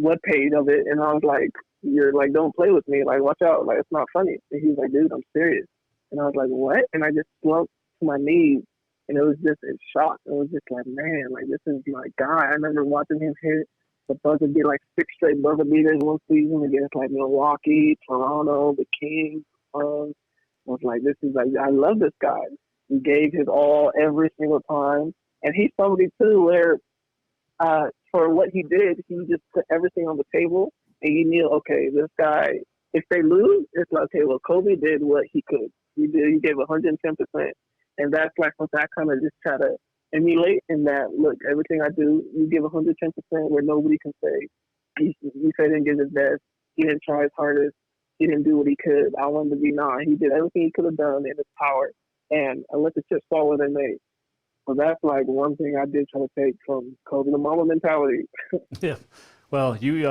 webpage of it, and I was like, "You're like, don't play with me, like, watch out, like, it's not funny." And he was like, "Dude, I'm serious." And I was like, "What?" And I just slumped to my knees, and it was just in shock. It was just like, man, like, this is my guy. I remember watching him hit the buzzer, get like 6 straight buzzer beaters one season against like Milwaukee, Toronto, the Kings. I was like, this is like, I love this guy. He gave his all every single time, and he's somebody too where, for what he did, he just put everything on the table, and you knew, okay, this guy, if they lose, it's like, okay, well, Kobe did what he could. He gave 110%. And that's like what I kind of just try to emulate in that, look, everything I do, you give 110% where nobody can say, he said he didn't give his best. He didn't try his hardest. He didn't do what he could. I want him to be not. He did everything he could have done in his power. And I let the chips fall where they may. So that's like one thing I did try to take from Kobe, the Mamba mentality. Yeah. Well, you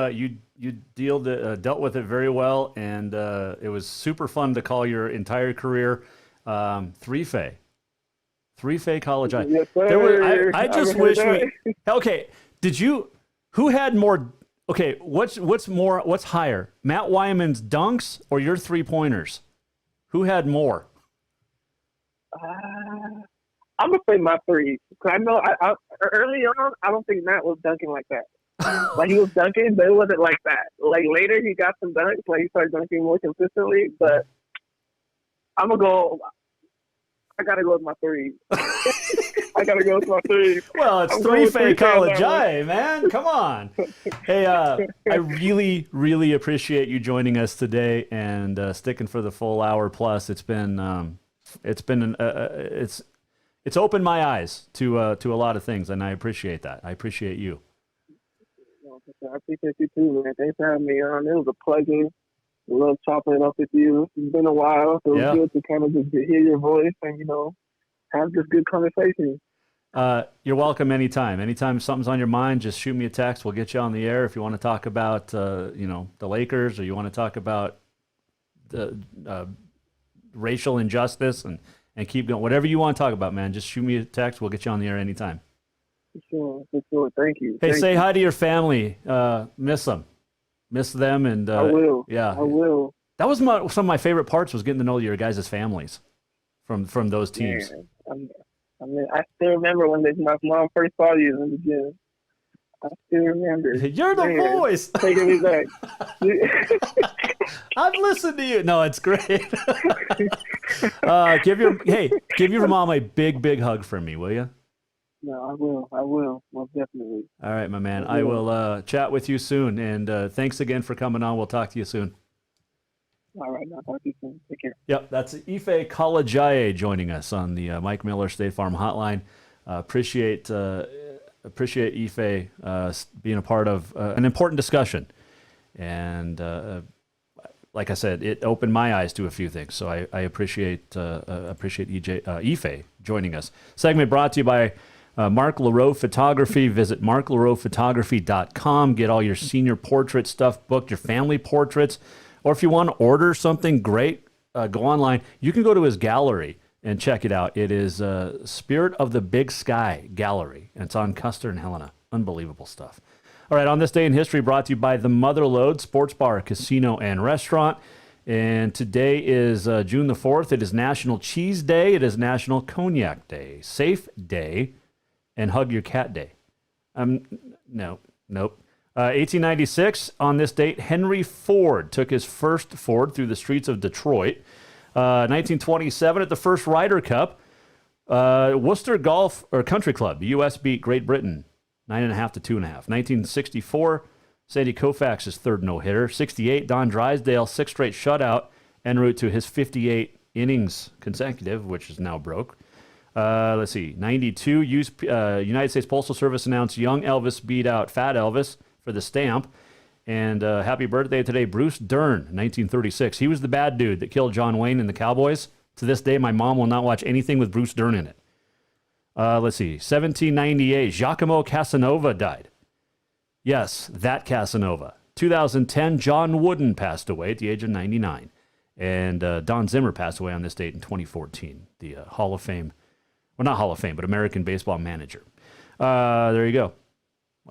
dealt with it very well, and it was super fun to call your entire career 3-Fay. 3-Fay College. Yes, sir. I just wish we. Okay, who had more? Okay, what's higher, Matt Wyman's dunks or your 3-pointers? Who had more? I'm gonna say my threes. Cause I know I early on, I don't think Matt was dunking like that. Like, he was dunking, but it wasn't like that. Like, later he got some dunks, like he started dunking more consistently. But I'm gonna go. I gotta go with my threes. I gotta go with my threes. Well, it's Ife Kalajai, man. Come on. Hey, I really, really appreciate you joining us today and sticking for the full hour plus. It's opened my eyes to a lot of things, and I appreciate that. I appreciate you. I appreciate you too, man. Thanks for having me on. It was a pleasure. I love chopping it up with you. It's been a while, so it's good to kind of just hear your voice and, have this good conversation. You're welcome anytime. Anytime something's on your mind, just shoot me a text. We'll get you on the air. If you want to talk about, the Lakers, or you want to talk about the racial injustice and keep going, whatever you want to talk about, man, just shoot me a text. We'll get you on the air anytime. For sure. Thank you. Hey, Thank say you. hi to your family. Miss them. Miss them. And I will. Yeah. I will. That was some of my favorite parts, was getting to know your guys' families from those teams. Man, I still remember when my mom first saw you in the gym. I still remember. You're the voice. Taking me back. I've listened to you. No, it's great. Give your mom a big hug from me, will you? No, I will. Most definitely. All right, my man. I will chat with you soon, and thanks again for coming on. We'll talk to you soon. All right, now talk to you soon. Take care. Yep, that's Ife Kalajaye joining us on the Mike Miller State Farm Hotline. Appreciate Ife being a part of an important discussion, and like I said, it opened my eyes to a few things. So I appreciate Ife joining us. Segment brought to you by Mark LaRoe Photography. Visit marklaroephotography.com. Get all your senior portrait stuff booked, your family portraits. Or if you want to order something great, go online. You can go to his gallery and check it out. It is Spirit of the Big Sky Gallery, and it's on Custer and Helena. Unbelievable stuff. All right, on this day in history, brought to you by the Motherlode Sports Bar, Casino, and Restaurant. And today is June the 4th. It is National Cheese Day. It is National Cognac Day, Safe Day, and Hug Your Cat Day. Nope. 1896, on this date, Henry Ford took his first Ford through the streets of Detroit. 1927, at the first Ryder Cup, Worcester Golf or Country Club, the U.S. beat Great Britain 9.5 to 2.5. 1964, Sandy Koufax's third no-hitter. 68, Don Drysdale, sixth straight shutout, en route to his 58 innings consecutive, which is now broke. Let's see, 92, United States Postal Service announced young Elvis beat out Fat Elvis for the stamp. And happy birthday today, Bruce Dern, 1936. He was the bad dude that killed John Wayne and the Cowboys. To this day, my mom will not watch anything with Bruce Dern in it. Let's see, 1798, Giacomo Casanova died. Yes, that Casanova. 2010, John Wooden passed away at the age of 99. And Don Zimmer passed away on this date in 2014, the Hall of Fame. Well, not Hall of Fame, but American baseball manager. There you go.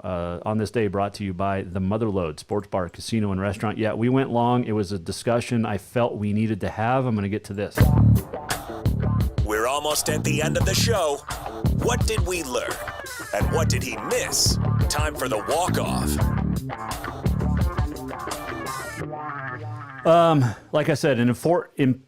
On this day, brought to you by the Motherlode Sports Bar, Casino, and Restaurant. Yeah, we went long. It was a discussion I felt we needed to have. I'm going to get to this. We're almost at the end of the show. What did we learn? And what did he miss? Time for the walk-off. Like I said, a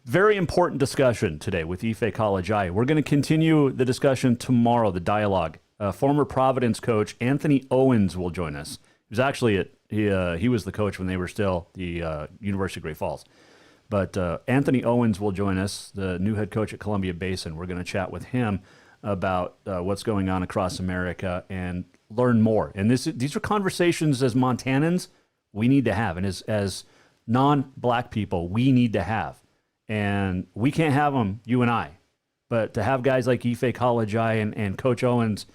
very important discussion today with Ife Kalajaye. We're going to continue the discussion tomorrow, the dialogue. Former Providence coach Anthony Owens will join us. He was actually he was the coach when they were still the University of Great Falls. But Anthony Owens will join us, the new head coach at Columbia Basin. We're going to chat with him about what's going on across America and learn more. And these are conversations as Montanans we need to have, and as non-black people we need to have. And we can't have them, you and I. But to have guys like Ife Kalajaye and Coach Owens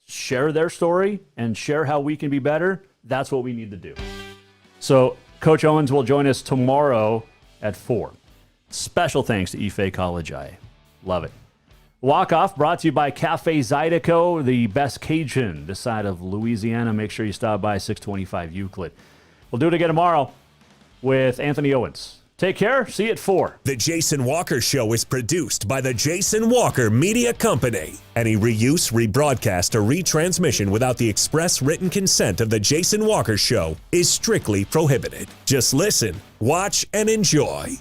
share their story and share how we can be better, that's what we need to do. So Coach Owens will join us tomorrow at 4. Special thanks to Ife Kalajaye. Love it. Walk Off brought to you by Cafe Zydeco, the best Cajun this side of Louisiana. Make sure you stop by 625 Euclid. We'll do it again tomorrow with Anthony Owens. Take care. See you at 4. The Jason Walker Show is produced by the Jason Walker Media Company. Any reuse, rebroadcast, or retransmission without the express written consent of the Jason Walker Show is strictly prohibited. Just listen, watch, and enjoy.